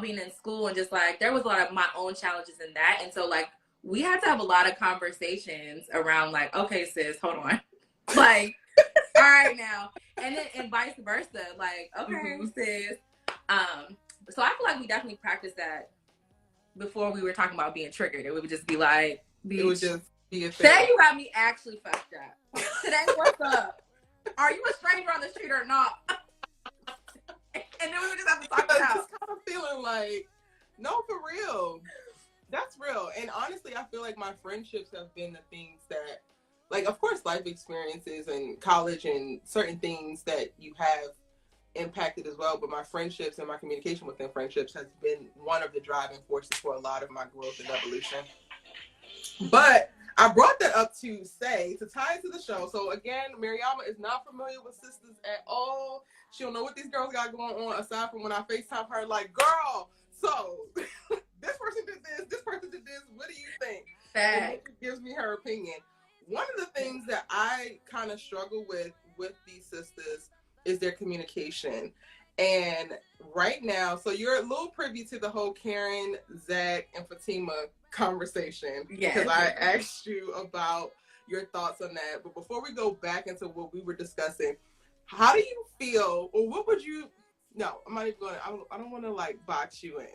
being in school and just like, there was a lot of my own challenges in that. And so like, we had to have a lot of conversations around like, okay, sis, hold on. Like, all right now. And then, and vice versa. Like, okay, sis. So I feel like we definitely practiced that before we were talking about being triggered. It would just be like, it would just be a thing. Today you got me actually fucked up. Today, what's up? Are you a stranger on the street or not? And then we would just have to talk about. Just kind of feeling like, no, for real. That's real. And honestly, I feel like my friendships have been the things that, like, of course, life experiences and college and certain things that you have impacted as well. But my friendships and my communication within friendships has been one of the driving forces for a lot of my growth and evolution. But I brought that up to tie into the show. So again, Mariama is not familiar with Sistas at all. She don't know what these girls got going on aside from when I FaceTime her like, girl, so this person did this person did this, what do you think? And she gives me her opinion. One of the things that I kind of struggle with these sisters is their communication. And right now, so you're a little privy to the whole Karen, Zach, and Fatima conversation. Because I asked you about your thoughts on that. But before we go back into what we were discussing, how do you feel, or what would you, no, I'm not even going to, I don't want to like box you in.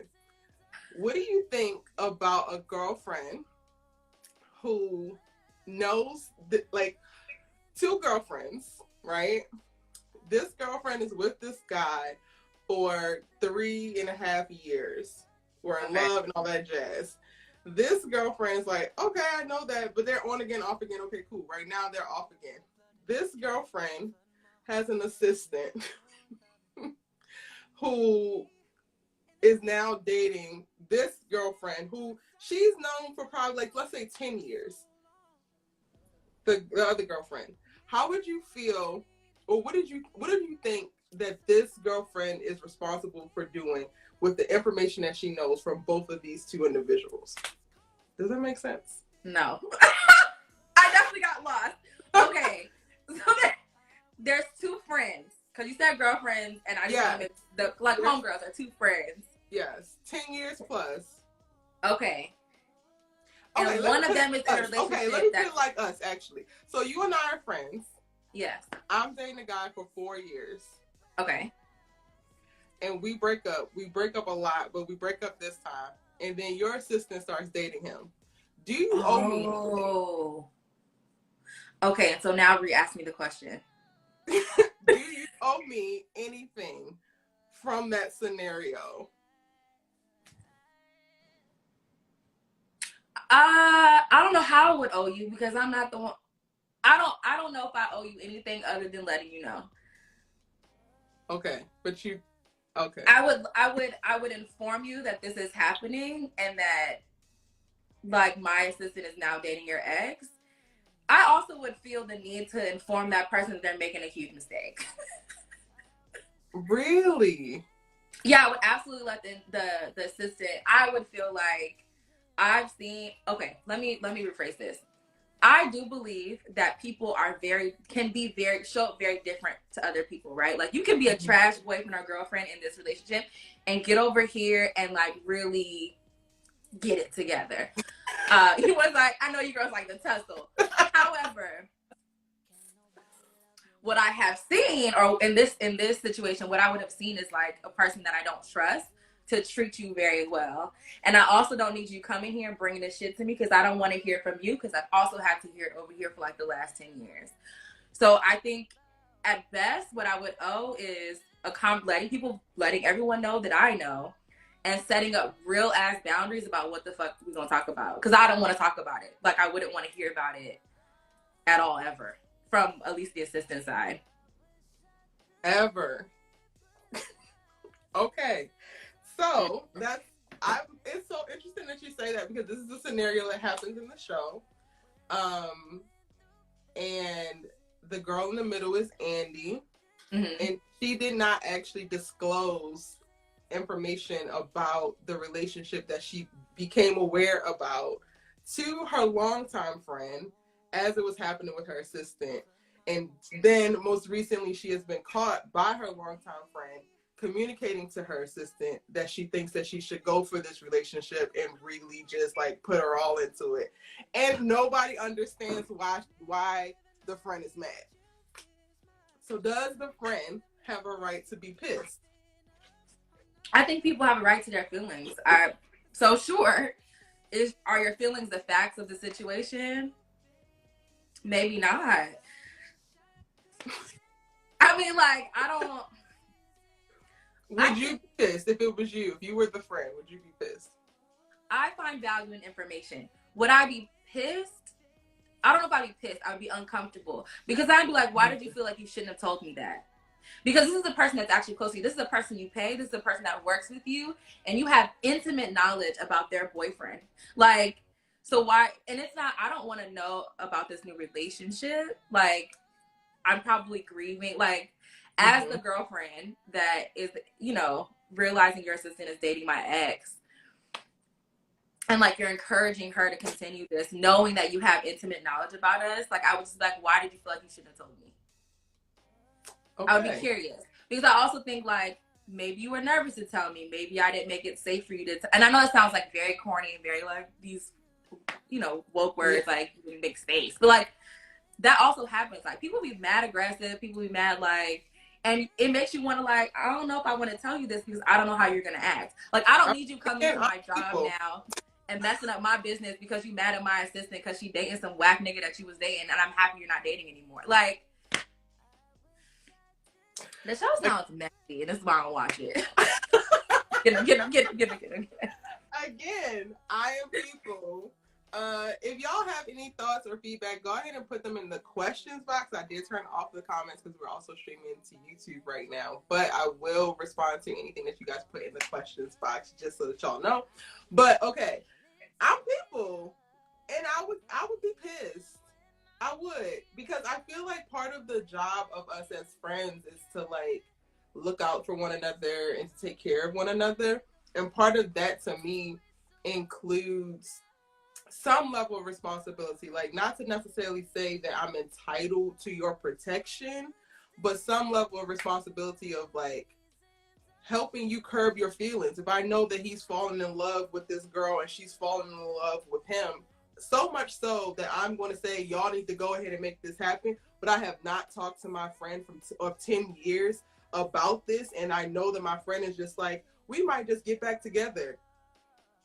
What do you think about a girlfriend who knows that, like, two girlfriends, right? This girlfriend is with this guy for 3.5 years. We're in love and all that jazz. This girlfriend's like, okay, I know that, but they're on again, off again. Okay, cool. Right now they're off again. This girlfriend has an assistant who is now dating this girlfriend who she's known for probably, like, let's say 10 years. The other girlfriend. How would you feel, or what do you think that this girlfriend is responsible for doing with the information that she knows from both of these two individuals? Does that make sense? No. I definitely got lost. Okay. So there's two friends. Because you said girlfriends, and I just the like homegirls are two friends. Yes. 10 years plus. Okay. And one of them is in a relationship. Okay, let me feel like us, actually. So you and I are friends. Yes. I'm dating a guy for 4 years. Okay. And we break up. We break up a lot, but we break up this time. And then your assistant starts dating him. Do you owe me anything? Okay, so now re-ask me the question. Do you owe me anything from that scenario? I don't know how I would owe you, because I'm not the one. I don't know if I owe you anything other than letting you know. Okay, but you, okay. I would inform you that this is happening and that, like, my assistant is now dating your ex. I also would feel the need to inform that person that they're making a huge mistake. Really? Yeah, I would absolutely let the assistant. I would feel like I've seen. Okay, let me rephrase this. I do believe that people show up very different to other people, right? Like, you can be a trash boyfriend or girlfriend in this relationship and get over here and, like, really get it together. He was like, I know you girls like the tussle. However, what I have seen, or in this situation, what I would have seen is, like, a person that I don't trust to treat you very well. And I also don't need you coming here and bringing this shit to me, because I don't want to hear from you, because I've also had to hear it over here for, like, the last 10 years. So I think at best what I would owe is letting everyone know that I know, and setting up real ass boundaries about what the fuck we're gonna talk about. Because I don't want to talk about it. Like, I wouldn't want to hear about it at all, ever. From at least the assistant side. Ever. Okay. So it's so interesting that you say that, because this is a scenario that happens in the show. And the girl in the middle is Andi. Mm-hmm. And she did not actually disclose information about the relationship that she became aware about to her longtime friend as it was happening with her assistant. And then most recently she has been caught by her longtime friend communicating to her assistant that she thinks that she should go for this relationship and really just like put her all into it. And nobody understands why the friend is mad. So does the friend have a right to be pissed? I think people have a right to their feelings. So sure, are your feelings the facts of the situation? Maybe not. I mean, like, I don't. Would you be pissed if it was you? If you were the friend, would you be pissed? I find value in information. Would I be pissed? I don't know if I'd be pissed. I would be uncomfortable. Because I'd be like, why did you feel like you shouldn't have told me that? Because this is the person that's actually close to you. This is the person you pay. This is the person that works with you. And you have intimate knowledge about their boyfriend. Like, so why? And it's not, I don't want to know about this new relationship. Like, I'm probably grieving. Like, as the girlfriend that is, you know, realizing your assistant is dating my ex, and like you're encouraging her to continue this, knowing that you have intimate knowledge about us, like I was just like, why did you feel like you shouldn't have told me? Okay. I would be curious. Because I also think like, maybe you were nervous to tell me. Maybe I didn't make it safe for you to and I know it sounds like very corny and very like these, you know, woke words, like big space. But like, that also happens. Like, people be mad aggressive. People be mad like, and it makes you want to like, I don't know if I want to tell you this because I don't know how you're going to act. Like, I don't need you coming to my job now and messing up my business because you mad at my assistant because she dating some whack nigga that she was dating and I'm happy you're not dating anymore. Like, the show sounds messy and this is why I don't watch it. Get him. Again, I am people. If y'all have any thoughts or feedback, go ahead and put them in the questions box. I did turn off the comments because we're also streaming to YouTube right now, but I will respond to anything that you guys put in the questions box just so that y'all know. But okay, I'm people, and I would be pissed. I would, because I feel like part of the job of us as friends is to like look out for one another and to take care of one another, and part of that to me includes some level of responsibility, like not to necessarily say that I'm entitled to your protection, but some level of responsibility of like helping you curb your feelings. If I know that he's falling in love with this girl and she's falling in love with him, so much so that I'm going to say, y'all need to go ahead and make this happen. But I have not talked to my friend of 10 years about this. And I know that my friend is just like, we might just get back together.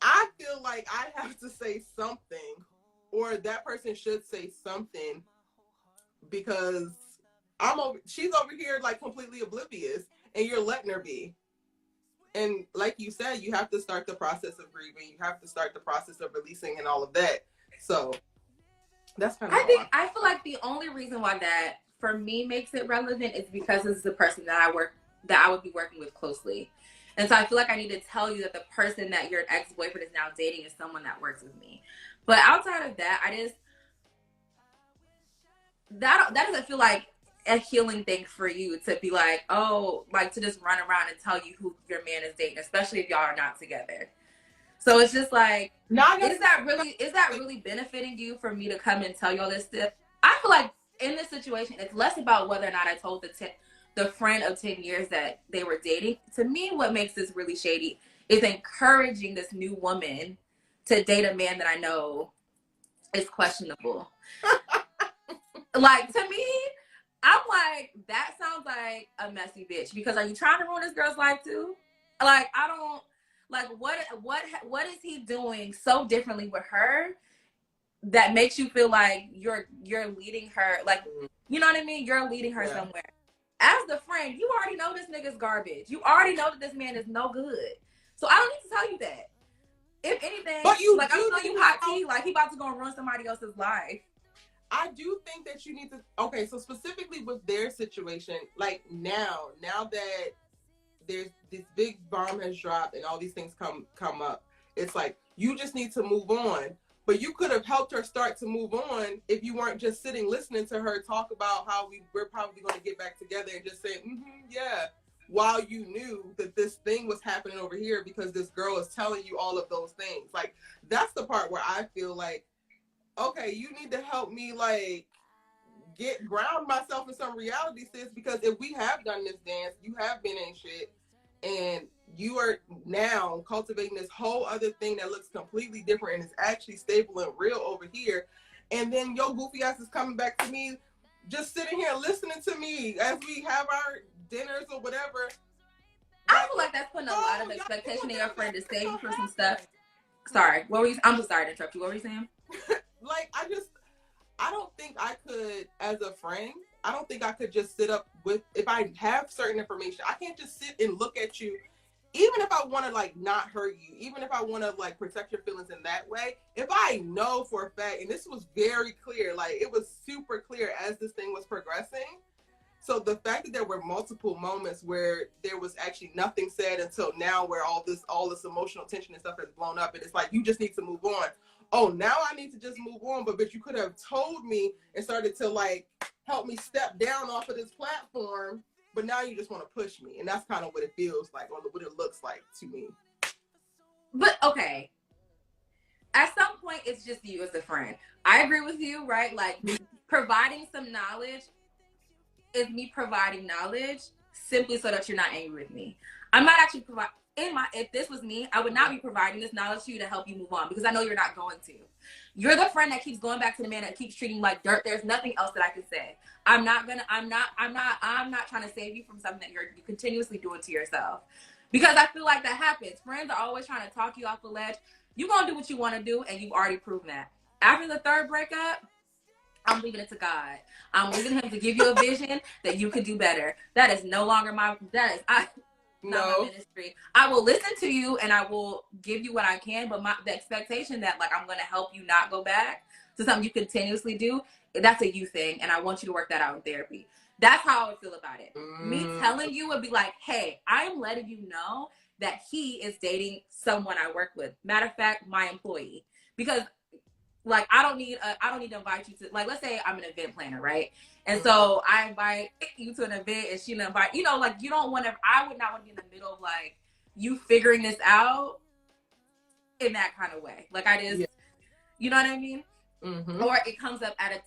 I feel like I have to say something, or that person should say something, because she's over here like completely oblivious and you're letting her be. And like you said, you have to start the process of grieving. You have to start the process of releasing and all of that. So that's kind of I feel like the only reason why that for me makes it relevant is because this is the person that I would be working with closely. And so I feel like I need to tell you that the person that your ex-boyfriend is now dating is someone that works with me. But outside of that, that doesn't feel like a healing thing for you to be like, oh, like to just run around and tell you who your man is dating, especially if y'all are not together. So it's just like, is that really benefiting you for me to come and tell you all this stuff? I feel like in this situation, it's less about whether or not I told the friend of 10 years that they were dating. To me, what makes this really shady is encouraging this new woman to date a man that I know is questionable. Like, to me, I'm like, that sounds like a messy bitch, because are you trying to ruin this girl's life too? Like, I don't, like, what is he doing so differently with her that makes you feel like you're leading her, like, you know what I mean? You're leading her somewhere. As the friend, you already know this nigga's garbage. You already know that this man is no good. So I don't need to tell you that. If anything, but I'm telling you hot tea, like he about to go and ruin somebody else's life. I do think that you need to, okay, so specifically with their situation, like now that there's this big bomb has dropped and all these things come up, it's like, you just need to move on. But you could have helped her start to move on if you weren't just sitting listening to her talk about how we're probably going to get back together and just saying, yeah, while you knew that this thing was happening over here because this girl is telling you all of those things. Like, that's the part where I feel like, okay, you need to help me, like, ground myself in some reality, sis, because if we have done this dance, you have been in shit, and you are now cultivating this whole other thing that looks completely different and is actually stable and real over here. And then your goofy ass is coming back to me, just sitting here listening to me as we have our dinners or whatever. I feel like that's putting a lot of expectation in your friend to save you from some stuff. Sorry, what were you? I'm so sorry to interrupt you. What were you saying? Like, I don't think I could, as a friend, I don't think I could just sit up with, if I have certain information, I can't just sit and look at you, even if I want to, like, not hurt you, even if I want to, like, protect your feelings in that way. If I know for a fact, and this was very clear, like, it was super clear as this thing was progressing. So the fact that there were multiple moments where there was actually nothing said until now, where all this emotional tension and stuff has blown up, and it's like, you just need to move on. Oh, now I need to just move on, but you could have told me and started to, like, help me step down off of this platform, but now you just want to push me. And that's kind of what it feels like, or what it looks like to me. But okay, at some point, it's just you as a friend. I agree with you, right? Like, providing some knowledge is me providing knowledge simply so that you're not angry with me. I'm not actually providing, if this was me, I would not be providing this knowledge to you to help you move on, because I know you're not going to. You're the friend that keeps going back to the man that keeps treating you like dirt. There's nothing else that I can say. I'm not trying to save you from something that you're continuously doing to yourself, because I feel like that happens. Friends are always trying to talk you off the ledge. You're going to do what you want to do, and you've already proven that. After the third breakup, I'm leaving it to God. I'm leaving him to give you a vision that you can do better. That is no longer not my ministry. I will listen to you and I will give you what I can, but the expectation that, like, I'm going to help you not go back to something you continuously do, that's a you thing, and I want you to work that out in therapy. That's how I would feel about it. Me telling you would be like, hey, I'm letting you know that he is dating someone I work with. Matter of fact, my employee. Because, like, I don't need to invite you to, like, let's say I'm an event planner, right? And so I invite you to an event and she invite, you know, like, you don't want to, I would not want to be in the middle of, like, you figuring this out in that kind of way. Like, I just, you know what I mean? Mm-hmm. Or it comes up at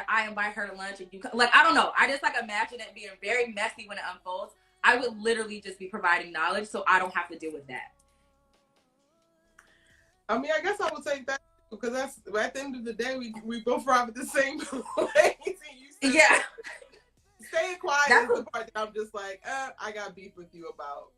I invite her to lunch and you, like, I don't know. I just, like, imagine it being very messy when it unfolds. I would literally just be providing knowledge so I don't have to deal with that. I mean, I guess I would take that, because that's, at the end of the day, we both arrive at the same place. Yeah. Staying quiet is the part that I'm just like, I got beef with you about.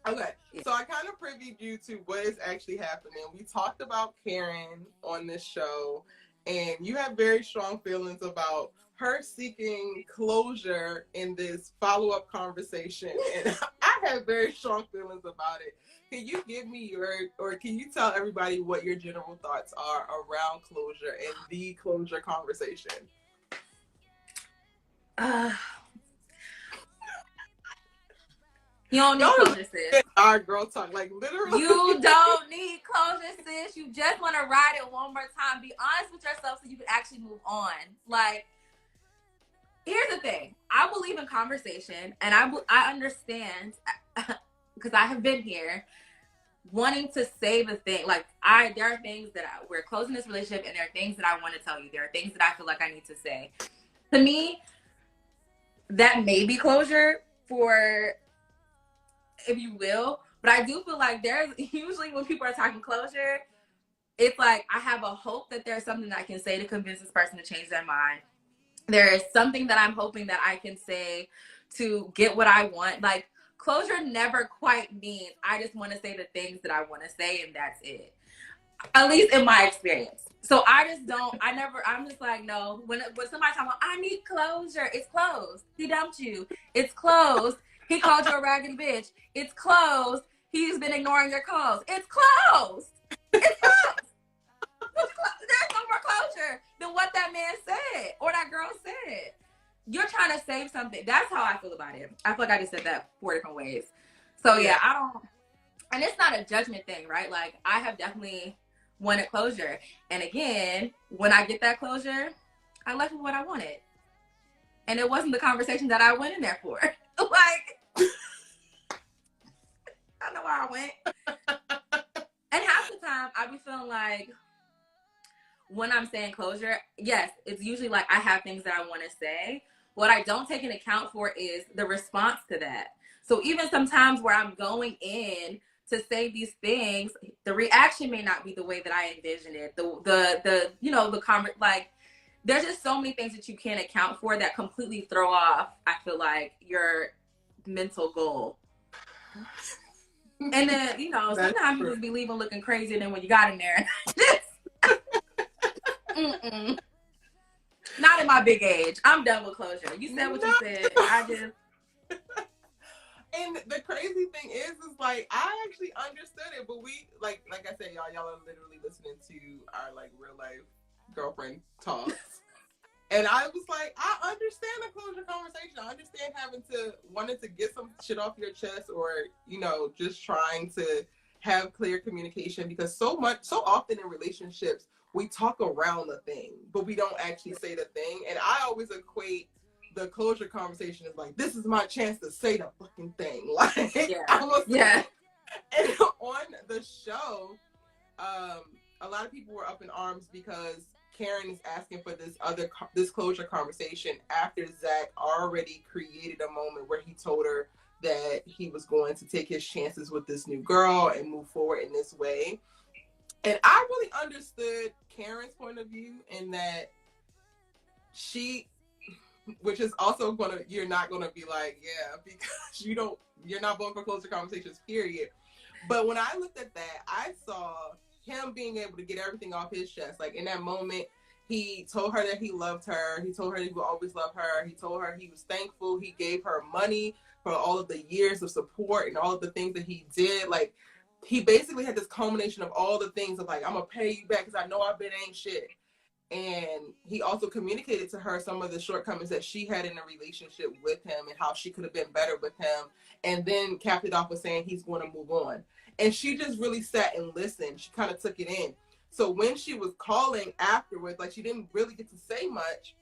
Okay, so I kind of previewed you to what is actually happening. We talked about Karen on this show, and you have very strong feelings about her seeking closure in this follow-up conversation, and I have very strong feelings about it. Can you give me can you tell everybody what your general thoughts are around closure and the closure conversation? You don't need closure, sis. Our girl talk, like, literally. You don't need closure, sis. You just want to ride it one more time. Be honest with yourself so you can actually move on. Like, here's the thing. I believe in conversation, and I understand, because I have been here, wanting to say the thing. Like, there are things that we're closing this relationship, and there are things that I want to tell you. There are things that I feel like I need to say. To me, that may be closure, for, if you will, but I do feel like there's, usually when people are talking closure, it's like, I have a hope that there's something that I can say to convince this person to change their mind. There is something that I'm hoping that I can say to get what I want. Like, closure never quite means I just want to say the things that I want to say and that's it. At least in my experience. So I'm just like, no. When somebody talking about, I need closure, it's closed. He dumped you. It's closed. He called you a raggedy bitch. It's closed. He's been ignoring your calls. It's closed. It's closed. There's no more closure than what that man said or that girl said. You're trying to save something. That's how I feel about it. I feel like I just said that 4 different ways. So yeah, I don't, and it's not a judgment thing, right? Like, I have definitely wanted closure. And again, when I get that closure, I left with what I wanted. And it wasn't the conversation that I went in there for. Like, I know where I went. And half the time, I be feeling like, when I'm saying closure, yes, it's usually like I have things that I want to say. What I don't take into account for is the response to that. So even sometimes where I'm going in to say these things, the reaction may not be the way that I envisioned it. The you know, like, there's just so many things that you can't account for that completely throw off, I feel like, your mental goal. And then, you know, sometimes you just be leaving looking crazy, and then when you got in there, not at my big age. I'm done with closure. You said what you said. I just. And the crazy thing is like, I actually understood it, but we, like I said, y'all are literally listening to our, like, real life girlfriend talks. And I was like, I understand the closure conversation. I understand wanting to get some shit off your chest, or, you know, just trying to have clear communication, because so often in relationships, we talk around the thing, but we don't actually say the thing. And I always equate the closure conversation is like, this is my chance to say the fucking thing. Like, yeah. And on the show, a lot of people were up in arms because Karen is asking for this closure conversation after Zach already created a moment where he told her that he was going to take his chances with this new girl and move forward in this way. And I really understood Karen's point of view in that which is also you're not gonna be like, yeah, because you're not going for closure conversations, period. But when I looked at that, I saw him being able to get everything off his chest. Like, in that moment, he told her that he loved her. He told her he would always love her. He told her he was thankful. He gave her money for all of the years of support and all of the things that he did. Like, he basically had this culmination of all the things of, like, I'm gonna pay you back because I know I've been ain't shit. And he also communicated to her some of the shortcomings that she had in a relationship with him and how she could have been better with him. And then capped it off with saying he's going to move on. And she just really sat and listened. She kind of took it in. So when she was calling afterwards, like, she didn't really get to say much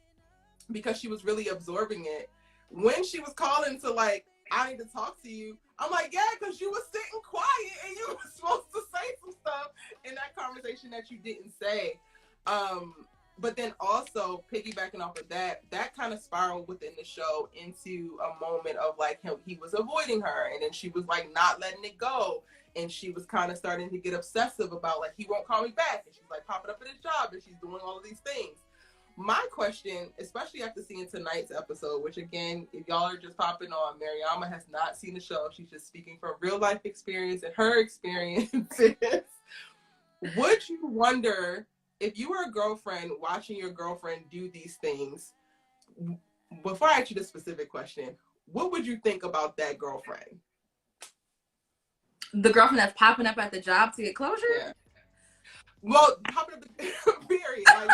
because she was really absorbing it. When she was calling to, like, I need to talk to you, I'm like, yeah, because you were sitting quiet and you were supposed to say some stuff in that conversation that you didn't say. But then also piggybacking off of that kind of spiraled within the show into a moment of, like, he was avoiding her, and then she was, like, not letting it go. And she was kind of starting to get obsessive about, like, he won't call me back. And she's, like, popping up at his job, and she's doing all of these things. My question, especially after seeing tonight's episode, which, again, if y'all are just popping on, Mariama has not seen the show. She's just speaking from real life experience and her experiences. Would you wonder, if you were a girlfriend watching your girlfriend do these things, before I ask you the specific question, what would you think about that girlfriend? The girlfriend that's popping up at the job to get closure? Yeah. Well, popping up the period. Like,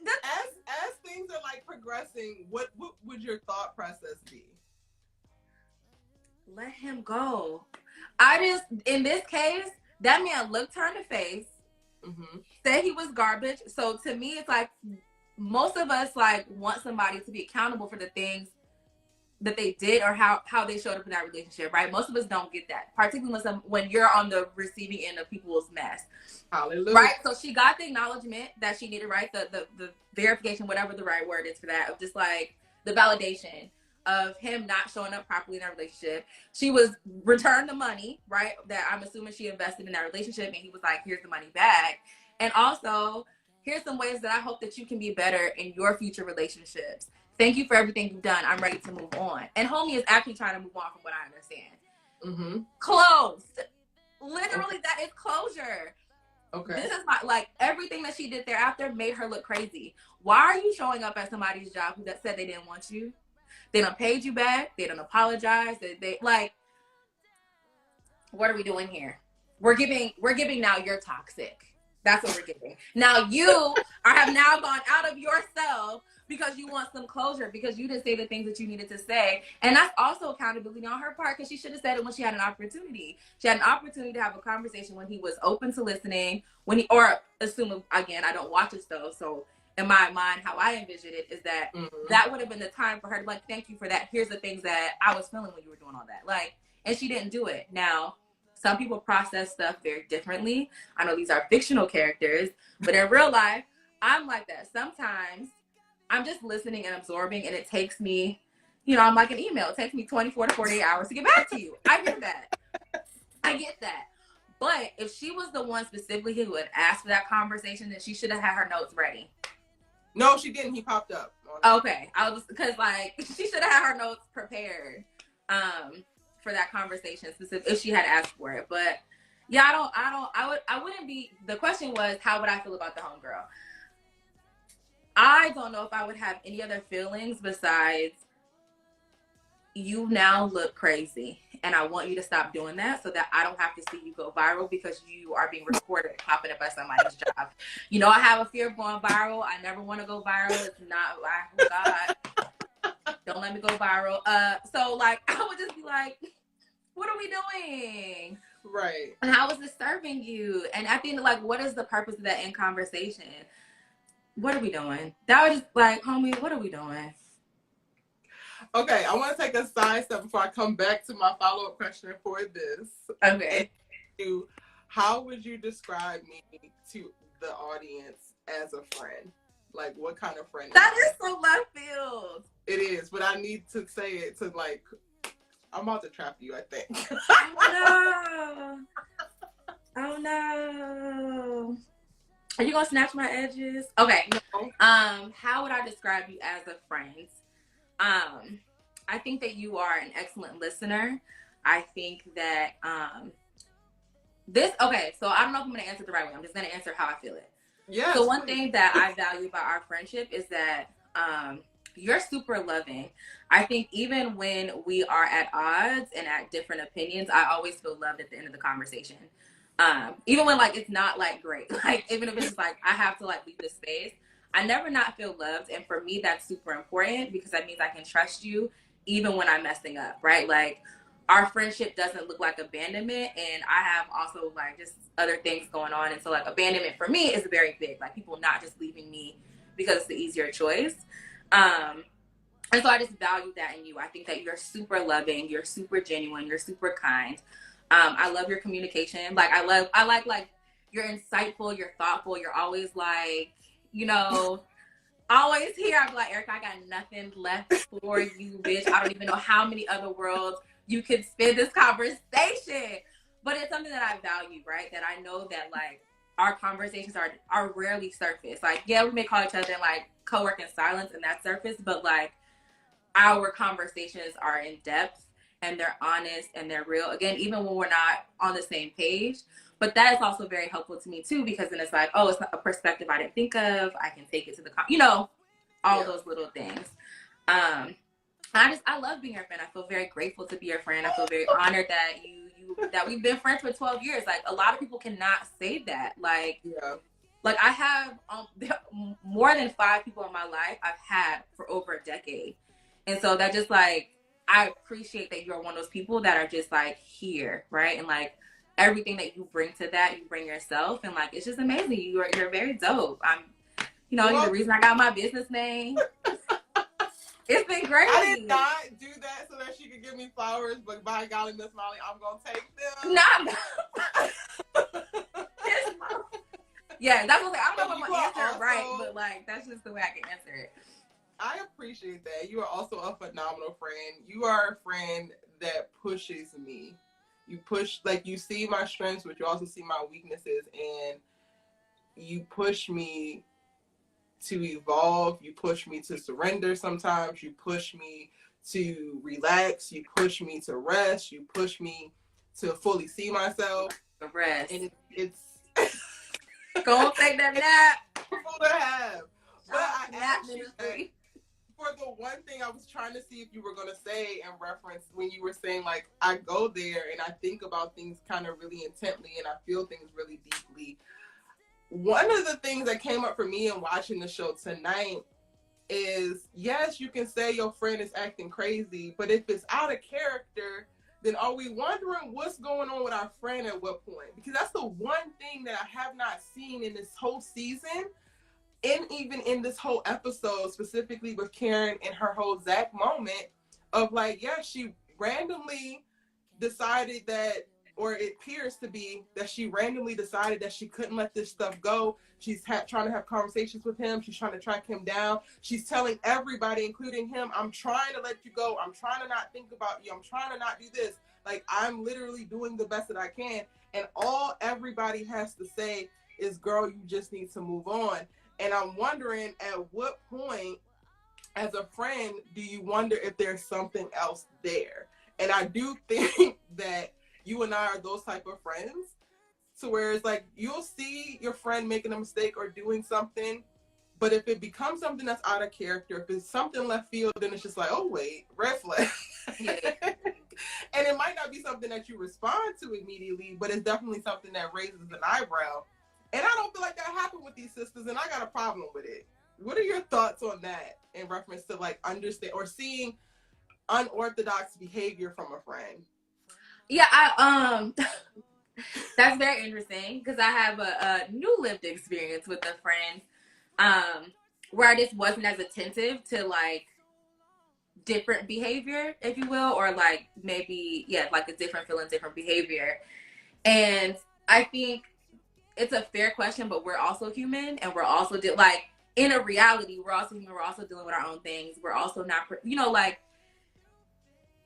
as things are, like, progressing, what would your thought process be? Let him go. In this case, that man looked her in the face, said he was garbage. So to me, it's like, most of us, like, want somebody to be accountable for the things that they did or how they showed up in that relationship, right? Most of us don't get that, particularly when you're on the receiving end of people's mess. Hallelujah. Right? So she got the acknowledgement that she needed, right? The verification, whatever the right word is for that, of just, like, the validation of him not showing up properly in our relationship. She was returned the money, right? That I'm assuming she invested in that relationship, and he was like, here's the money back. And also, here's some ways that I hope that you can be better in your future relationships. Thank you for everything you've done. I'm ready to move on. And homie is actually trying to move on, from what I understand. Closed. Literally, that is closure. Okay. This is not, like, everything that she did thereafter made her look crazy. Why are you showing up at somebody's job who said they didn't want you? They done paid you back. They done apologized. They like, what are we doing here? We're giving now you're toxic. That's what we're giving. Now you have now gone out of yourself because you want some closure, because you didn't say the things that you needed to say. And that's also accountability on her part, because she should have said it when she had an opportunity. She had an opportunity to have a conversation when he was open to listening, or assuming, again, I don't watch it though, so in my mind, how I envisioned it is that that would have been the time for her to be like, thank you for that. Here's the things that I was feeling when you were doing all that. Like, and she didn't do it. Now, some people process stuff very differently. I know these are fictional characters, but in real life, I'm like that. Sometimes I'm just listening and absorbing, and it takes me You know, I'm like an email. It takes me 24 to 48 hours to get back to you. I get that. But if she was the one specifically who had asked for that conversation, then she should have had her notes ready. No, she didn't. He popped up. Okay. I was, because like she should have had her notes prepared for that conversation specific if she had asked for it. But yeah, I wouldn't be, the question was, how would I feel about the homegirl? I don't know if I would have any other feelings besides, you now look crazy, and I want you to stop doing that so that I don't have to see you go viral because you are being recorded popping up at somebody's job. You know, I have a fear of going viral. I never want to go viral. It's not, oh God, don't let me go viral. So like, I would just be like, what are we doing? Right. And how is this serving you? And I think like, what is the purpose of that in conversation? What are we doing? That was just like, homie, what are we doing? Okay, I want to take a side step before I come back to my follow-up question for this. Okay. How would you describe me to the audience as a friend? Like, what kind of friend? That is so left field. It is, but I need to say it to like, I'm about to trap you, I think. Oh no. Oh no. Are you gonna snatch my edges? Okay. No. How would I describe you as a friend? I think that you are an excellent listener. I think that so I don't know if I'm gonna answer it the right way. I'm just gonna answer how I feel it. Yeah. So one thing that I value about our friendship is that you're super loving. I think even when we are at odds and at different opinions, I always feel loved at the end of the conversation. Even when like it's not like great, like even if it's like I have to like leave this space, I never not feel loved. And for me, that's super important because that means I can trust you even when I'm messing up, right? Like our friendship doesn't look like abandonment, and I have also like just other things going on. And so like abandonment for me is very big, like people not just leaving me because it's the easier choice. And so I just value that in you. I think that you're super loving, you're super genuine, you're super kind. I love your communication. Like I like you're insightful, you're thoughtful, you're always like, you know, always here. I'm like, Erica, I got nothing left for you, bitch. I don't even know how many other worlds you could spend this conversation. But it's something that I value, right? That I know that like our conversations are rarely surface. Like, yeah, we may call each other and like co-work in silence and that surface, but like our conversations are in depth and they're honest and they're real. Again, even when we're not on the same page. But that is also very helpful to me too, because then it's like, oh, it's a perspective I didn't think of. I can take it to the, all those little things. I love being your friend. I feel very grateful to be your friend. I feel very honored that that we've been friends for 12 years. Like a lot of people cannot say that. Like, like I have more than 5 people in my life I've had for over a decade. And so that just like, I appreciate that you're one of those people that are just like here, right? And like, everything that you bring to that, you bring yourself, and like it's just amazing. You're very dope. You're the reason I got my business name. It's been great. I did not do that so that she could give me flowers, but by golly, Miss Molly, I'm gonna take them. Yeah, that's what I don't know if I'm gonna answer it right, but like that's just the way I can answer it. I appreciate that. You are also a phenomenal friend. You are a friend that pushes me. You push, like you see my strengths, but you also see my weaknesses, and you push me to evolve. You push me to surrender sometimes. You push me to relax. You push me to rest. You push me to fully see myself. The rest. And it's go take that nap. Full to have. But I actually, for the one thing I was trying to see if you were going to say in reference when you were saying, like, I go there and I think about things kind of really intently and I feel things really deeply. One of the things that came up for me in watching the show tonight is, yes, you can say your friend is acting crazy, but if it's out of character, then are we wondering what's going on with our friend at what point? Because that's the one thing that I have not seen in this whole season. And even in this whole episode, specifically with Karen and her whole Zach moment of like, yeah, she randomly decided that or it appears to be, that she randomly decided that she couldn't let this stuff go. She's trying to have conversations with him. She's trying to track him down. She's telling everybody, including him, I'm trying to let you go. I'm trying to not think about you. I'm trying to not do this. Like, I'm literally doing the best that I can. And all everybody has to say is, girl, you just need to move on. And I'm wondering, at what point, as a friend, do you wonder if there's something else there? And I do think that you and I are those type of friends. So where it's like, you'll see your friend making a mistake or doing something, but if it becomes something that's out of character, if it's something left field, then it's just like, oh wait, red flag. Yeah. And it might not be something that you respond to immediately, but it's definitely something that raises an eyebrow. And I don't feel like that happened with these sisters, and I got a problem with it. What are your thoughts on that in reference to like understand or seeing unorthodox behavior from a friend? Yeah, that's very interesting because I have a new lived experience with a friend where I just wasn't as attentive to like different behavior, if you will, or like maybe, yeah, like a different feeling, different behavior. And I think it's a fair question, but we're also human, and we're also like in a reality, we're also human. We're also dealing with our own things. We're also not, like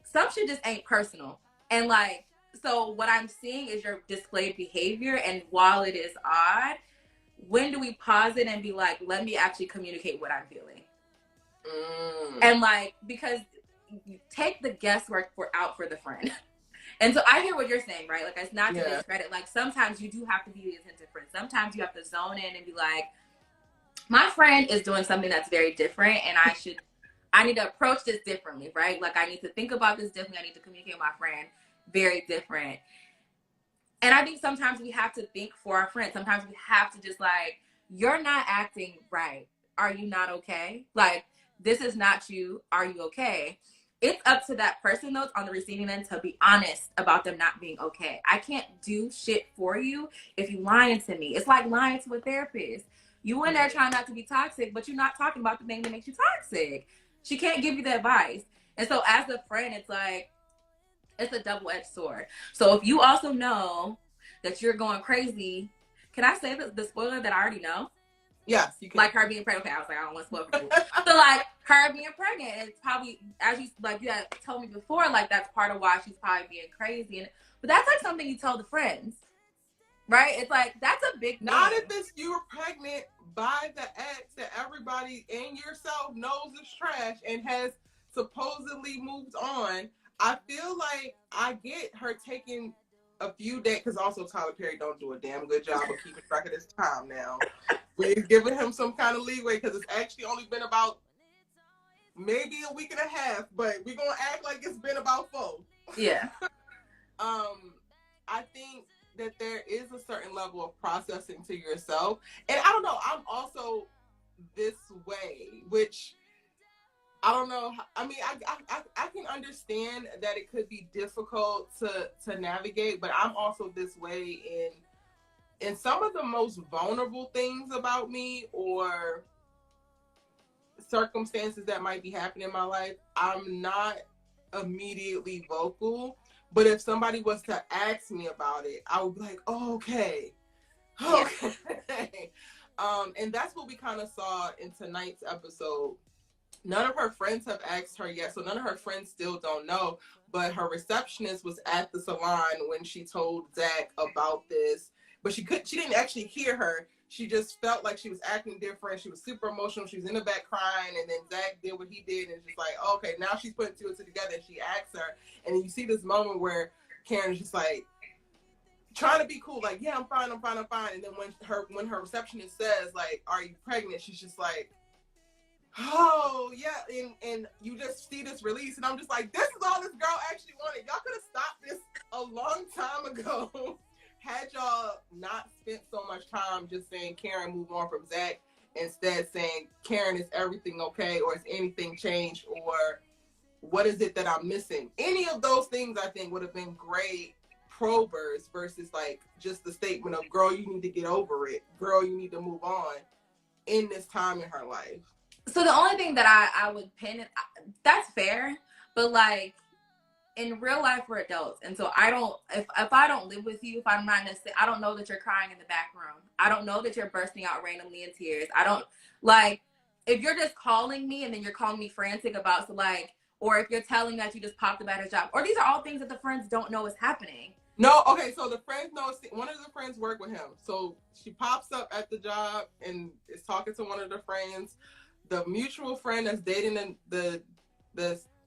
some shit just ain't personal. And like, so what I'm seeing is your displayed behavior, and while it is odd, when do we pause it and be like, let me actually communicate what I'm feeling? And like, because you take the guesswork out for the friend. And so I hear what you're saying, right? Like, it's not to discredit. Like, sometimes you do have to be the attentive friend. Sometimes you have to zone in and be like, my friend is doing something that's very different, and I need to approach this differently, right? Like, I need to think about this differently. I need to communicate with my friend very different. And I think sometimes we have to think for our friends. Sometimes we have to just like, you're not acting right. Are you not okay? Like, this is not you. Are you okay? It's up to that person, though, on the receiving end to be honest about them not being okay. I can't do shit for you if you lying to me. It's like lying to a therapist. You in there trying not to be toxic, but you're not talking about the thing that makes you toxic. She can't give you the advice. And so as a friend, it's like, it's a double-edged sword. So if you also know that you're going crazy, can I say the spoiler that I already know? Yes, you can. Like her being pregnant. Okay, I was like, I don't want to spoil people. So like her being pregnant, it's probably, as you like you had told me before, like that's part of why she's probably being crazy. But that's like something you tell the friends, right? It's like, that's a big thing. Not if it's you were pregnant by the ex that everybody and yourself knows is trash and has supposedly moved on. I feel like I get her taking a few days, because also Tyler Perry don't do a damn good job of keeping track of his time now. We're giving him some kind of leeway because it's actually only been about maybe a week and a half, but we're going to act like it's been about 4. Yeah. I think that there is a certain level of processing to yourself. And I don't know, I'm also this way, which I don't know. I mean, I can understand that it could be difficult to navigate, but I'm also this way in some of the most vulnerable things about me or circumstances that might be happening in my life. I'm not immediately vocal, but if somebody was to ask me about it, I would be like, oh, okay. And that's what we kind of saw in tonight's episode. None of her friends have asked her yet, so none of her friends still don't know. But her receptionist was at the salon when she told Zach about this, but she didn't actually hear her. She just felt like she was acting different. She was super emotional. She was in the back crying, and then Zach did what he did, and it's just like, okay, now she's putting 2 and 2 together. And she asks her, and then you see this moment where Karen's just like trying to be cool, like, yeah, I'm fine. And then when her receptionist says, like, are you pregnant? She's just like, oh yeah, and you just see this release, and I'm just like, this is all this girl actually wanted. Y'all could have stopped this a long time ago had y'all not spent so much time just saying, Karen, move on from Zach, instead saying, Karen, is everything okay, or is anything changed, or what is it that I'm missing? Any of those things I think would have been great probers versus like just the statement of, girl, you need to get over it, girl, you need to move on in this time in her life. So the only thing that I would pin it, that's fair, but like in real life we're adults, and so I don't, if I don't live with you, if I'm not necessarily, I don't know that you're crying in the back room. I don't know that you're bursting out randomly in tears. I don't, like, if you're just calling me and then you're calling me frantic about, so like, or if you're telling that you just popped up at a job, or these are all things that the friends don't know is happening. No, okay, so the friends know, one of the friends work with him. So she pops up at the job and is talking to one of the friends. The mutual friend that's dating the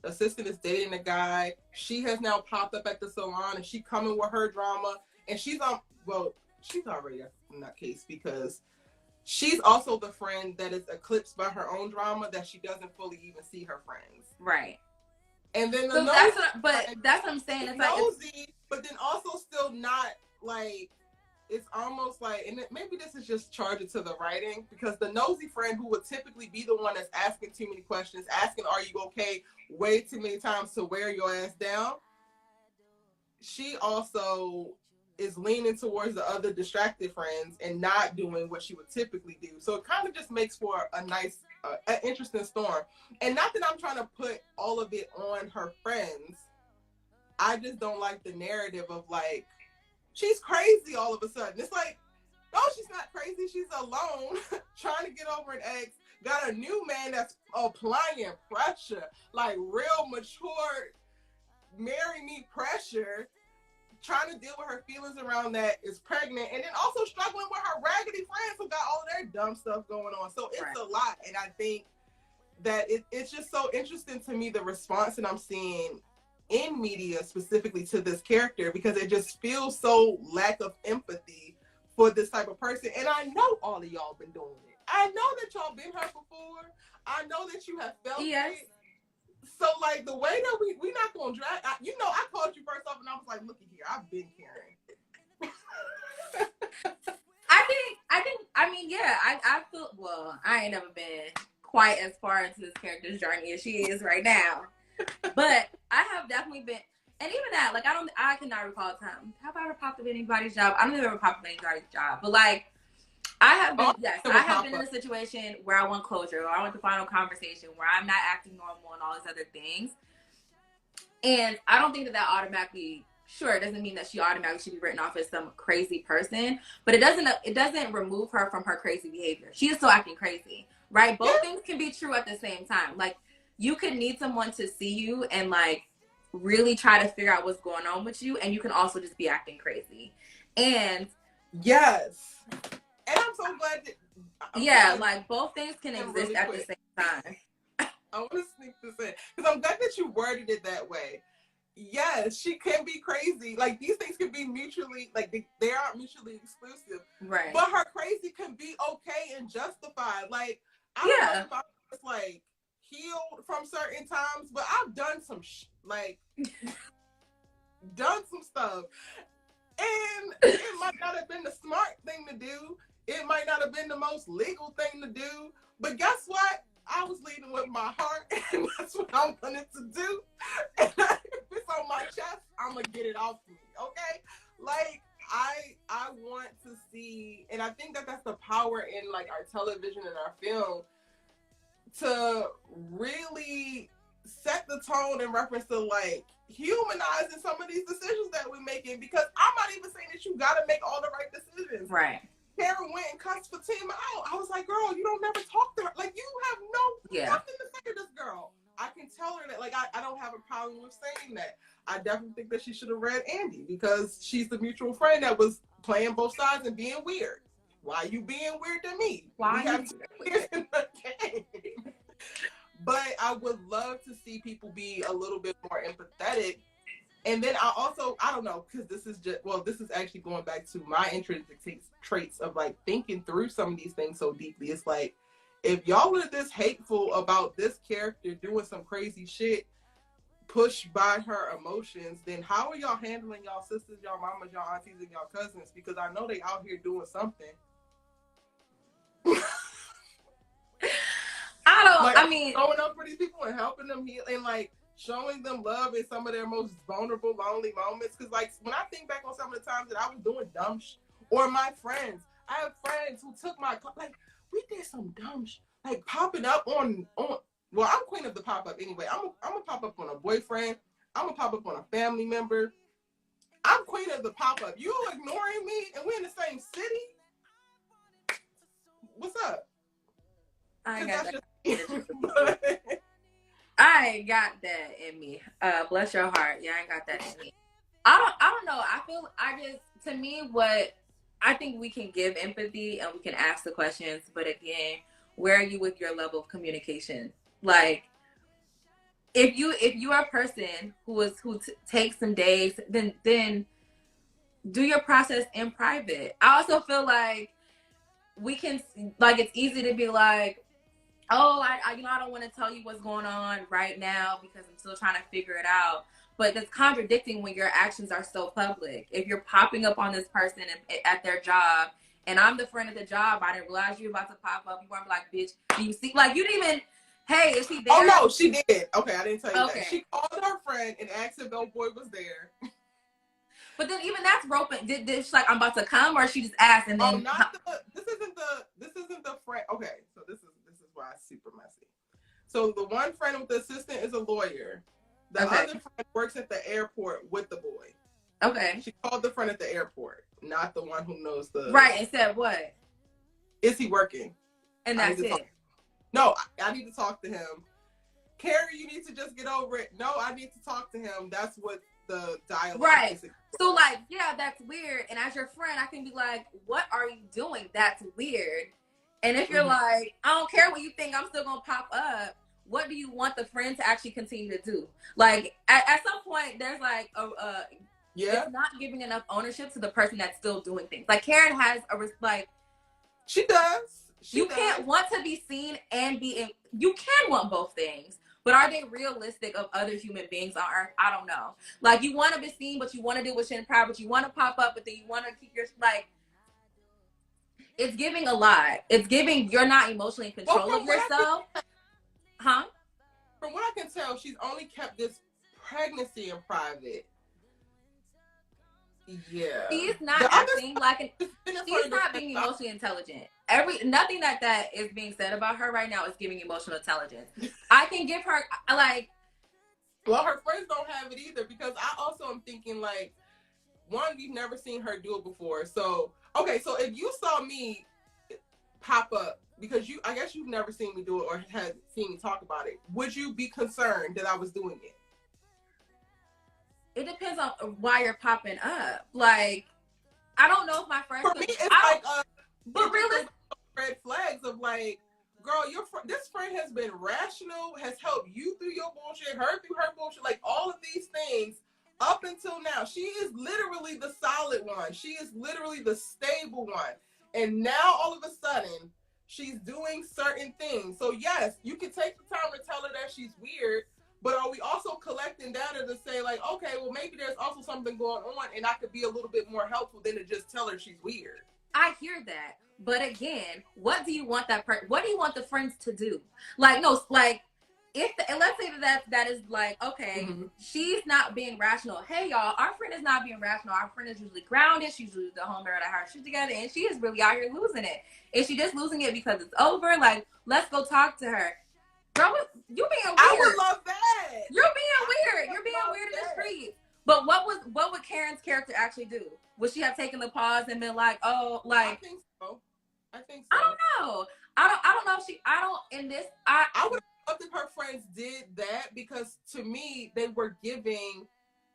assistant is dating the guy. She has now popped up at the salon and she coming with her drama. And she's already in that case because she's also the friend that is eclipsed by her own drama that she doesn't fully even see her friends. Right. And then that's what I'm saying. It's nosy, but then also still not like, it's almost like, and maybe this is just charged to the writing, because the nosy friend who would typically be the one that's asking too many questions, asking, are you okay, way too many times to wear your ass down, she also is leaning towards the other distracted friends and not doing what she would typically do. So it kind of just makes for a nice, an interesting storm. And not that I'm trying to put all of it on her friends. I just don't like the narrative of like, she's crazy all of a sudden. It's like, no, she's not crazy. She's alone, trying to get over an ex, got a new man that's applying pressure, like real mature, marry me pressure, trying to deal with her feelings around that, is pregnant, and then also struggling with her raggedy friends who got all of their dumb stuff going on. So it's a lot. And I think that it's just so interesting to me, the response that I'm seeing in media specifically to this character, because it just feels so lack of empathy for this type of person. And I know all of y'all been doing it. I know that y'all been hurt before. I know that you have felt it. So like the way that we not gonna drag, I called you first off and I was like, looky here, I've been caring. I feel, well, I ain't never been quite as far into this character's journey as she is right now. But I have definitely been, and even that, like, I cannot recall a time. Have I ever popped up anybody's job? I don't think I've ever popped up anybody's job. But like, I have been in a situation where I want closure, or I want the final conversation, where I'm not acting normal and all these other things. And I don't think that automatically, sure, it doesn't mean that she automatically should be written off as some crazy person, but it doesn't remove her from her crazy behavior. She is still acting crazy, right? Both things can be true at the same time. Like, you could need someone to see you and like really try to figure out what's going on with you, and you can also just be acting crazy. And yes. And I'm so glad that like both things can exist really at the same time. I want to sneak this in because I'm glad that you worded it that way. Yes, she can be crazy. Like, these things can be mutually, like, they aren't mutually exclusive. Right. But her crazy can be okay and justified. Like, I don't know if I was like healed from certain times, but I've done some done some stuff, and it might not have been the smart thing to do. It might not have been the most legal thing to do, but guess what? I was leading with my heart, and that's what I wanted to do. And if it's on my chest, I'm gonna get it off me, okay? Like, I want to see, and I think that that's the power in like our television and our film, to really set the tone in reference to like humanizing some of these decisions that we're making, because I'm not even saying that you gotta make all the right decisions. Right. Karen went and cussed Fatima out. I was like, girl, you don't never talk to her. Like, you have nothing to say to this girl. I can tell her that, like, I don't have a problem with saying that. I definitely think that she should have read Andi, because she's the mutual friend that was playing both sides and being weird. Why you being weird to me? Why we have 2 years in the game. But I would love to see people be a little bit more empathetic. And then I don't know, because this is actually going back to my intrinsic traits of like thinking through some of these things so deeply. It's like, if y'all are this hateful about this character doing some crazy shit, pushed by her emotions, then how are y'all handling y'all sisters, y'all mamas, y'all aunties, and y'all cousins? Because I know they out here doing something. Showing up for these people and helping them heal, and like showing them love in some of their most vulnerable, lonely moments. Because like, when I think back on some of the times that I was doing dumb or my friends, I have friends who took my, like, we did some dumb like popping up on well, I'm queen of the pop-up anyway. I'm a pop up on a boyfriend. I'm gonna pop up on a family member. I'm queen of the pop-up. You ignoring me and we're in the same city? What's up? I ain't got that. Just... I ain't got that in me. Bless your heart. Yeah, I ain't got that in me. I don't know. To me, what I think we can give empathy and we can ask the questions, but again, where are you with your level of communication? Like, if you are a person who takes some days, then do your process in private. I also feel like we can, like, it's easy to be like, oh, I don't want to tell you what's going on right now because I'm still trying to figure it out. But that's contradicting when your actions are so public. If you're popping up on this person at their job, and I'm the friend at the job, I didn't realize you were about to pop up. You weren't like, bitch, do you see? Like, you didn't even, hey, is he there? Oh, no, she did. Okay, I didn't tell you Okay. that. She called her friend and asked if old boy was there. But then even that's roping. Did she like, I'm about to come, or she just asked and then? This isn't the friend. Okay, so this is why it's super messy. So the one friend with the assistant is a lawyer. The other friend works at the airport with the boy. Okay. She called the friend at the airport, not the one who knows the. Right, and said what? Is he working? And that's it. No, I need to talk to him. Carrie, you need to just get over it. No, I need to talk to him. That's what the dialogue right. is. So, like, yeah, that's weird. And as your friend, I can be like, what are you doing? That's weird. And if you're like, I don't care what you think, I'm still going to pop up. What do you want the friend to actually continue to do? Like, at some point, there's like, it's not giving enough ownership to the person that's still doing things. Like, Karen has she does. You can't want to be seen and you can want both things. But are they realistic of other human beings on Earth? I don't know. Like, you want to be seen, but you want to do what shit in private. You want to pop up, but then you want to keep your, like, it's giving a lot. It's giving you're not emotionally in control of yourself. From what I can tell, she's only kept this pregnancy in private. Yeah. She's not acting like she's not being emotionally intelligent. Nothing that is being said about her right now is giving emotional intelligence. I can give her like. Well, her friends don't have it either because I also am thinking like, one, we've never seen her do it before. So okay, so if you saw me pop up because I guess you've never seen me do it or had seen me talk about it, would you be concerned that I was doing it? It depends on why you're popping up. Like, I don't know if my friends. For me, it's but really, red flags of like, girl, this friend has been rational, has helped you through your bullshit, her through her bullshit, like all of these things up until now. She is literally the solid one. She is literally the stable one. And now all of a sudden, she's doing certain things. So yes, you can take the time to tell her that she's weird. But are we also collecting data to say like, okay, well maybe there's also something going on and I could be a little bit more helpful than to just tell her she's weird. I hear that. But again, what do you want what do you want the friends to do? Like, no, like, and let's say that is like, okay, she's not being rational. Hey y'all, our friend is not being rational. Our friend is usually grounded. She's usually the homegirl that has shit together and she is really out here losing it. Is she just losing it because it's over? Like, let's go talk to her. Girl, you being weird. I would love that. You're being weird. You're being weird in the street. But what would Karen's character actually do? Would she have taken the pause and been like, oh, like? I think so. I don't know. I don't know if I would have loved if her friends did that because to me they were giving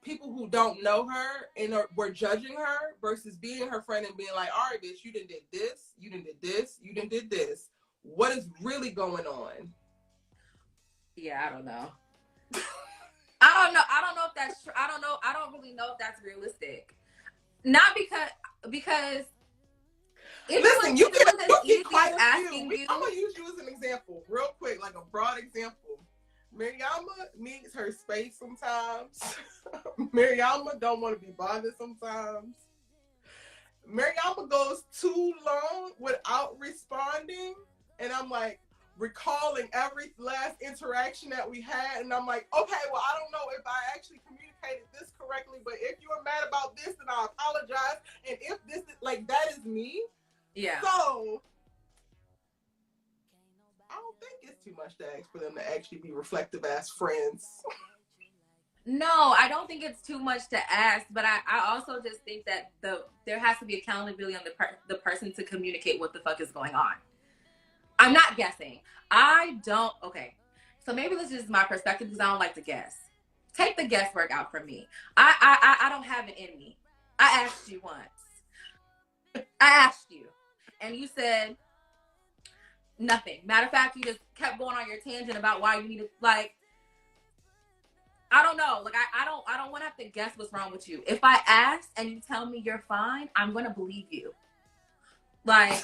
people who don't know her and were judging her versus being her friend and being like, all right, bitch, you done did this, you done did this, you done did this. What is really going on? Yeah, I don't know. I don't know if that's true. I don't really know if that's realistic. Not because listen, you get quite a few. I'm gonna use you as an example, real quick, like a broad example. Mariama needs her space sometimes. Mariama don't want to be bothered sometimes. Mariama goes too long without responding, and I'm like, recalling every last interaction that we had, and I'm like, okay, well, I don't know if I actually communicated this correctly, but if you are mad about this, then I apologize, and if this is, like, that is me. Yeah. So, I don't think it's too much to ask for them to actually be reflective as friends. No, I don't think it's too much to ask, but I also just think that there has to be accountability on the person to communicate what the fuck is going on. I'm not guessing. Okay. So maybe this is my perspective because I don't like to guess. Take the guesswork out from me. I don't have it in me. I asked you once. I asked you, and you said nothing. Matter of fact, you just kept going on your tangent about why you needed, like, I don't know. Like, I don't want to have to guess what's wrong with you. If I ask and you tell me you're fine, I'm gonna believe you. Like,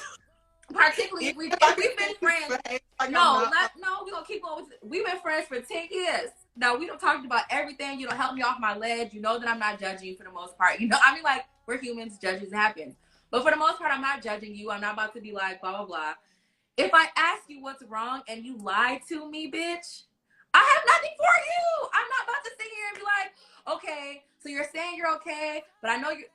particularly if we've been friends. Like no, we're gonna keep going. We've been friends for 10 years. Now we don't talk about everything. You don't help me off my ledge. You know that I'm not judging you for the most part. You know, I mean, like, we're humans, judges happen. But for the most part, I'm not judging you. I'm not about to be like blah blah blah. If I ask you what's wrong and you lie to me, bitch, I have nothing for you. I'm not about to sit here and be like, okay, so you're saying you're okay, but I know you're.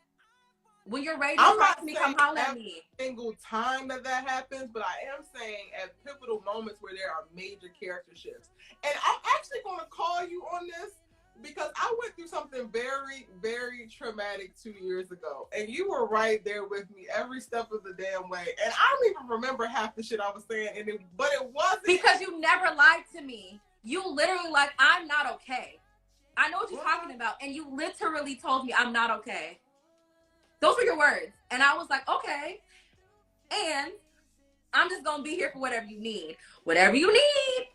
When you're ready to talk to me, come holler at me. Single time that happens, but I am saying at pivotal moments where there are major character shifts. And I'm actually going to call you on this because I went through something very, very traumatic 2 years ago. And you were right there with me every step of the damn way. And I don't even remember half the shit I was saying, but it wasn't. Because you never lied to me. You literally like, I'm not okay. I know what you're talking about. And you literally told me I'm not okay. Those were your words. And I was like, okay. And I'm just going to be here for whatever you need. Whatever you need,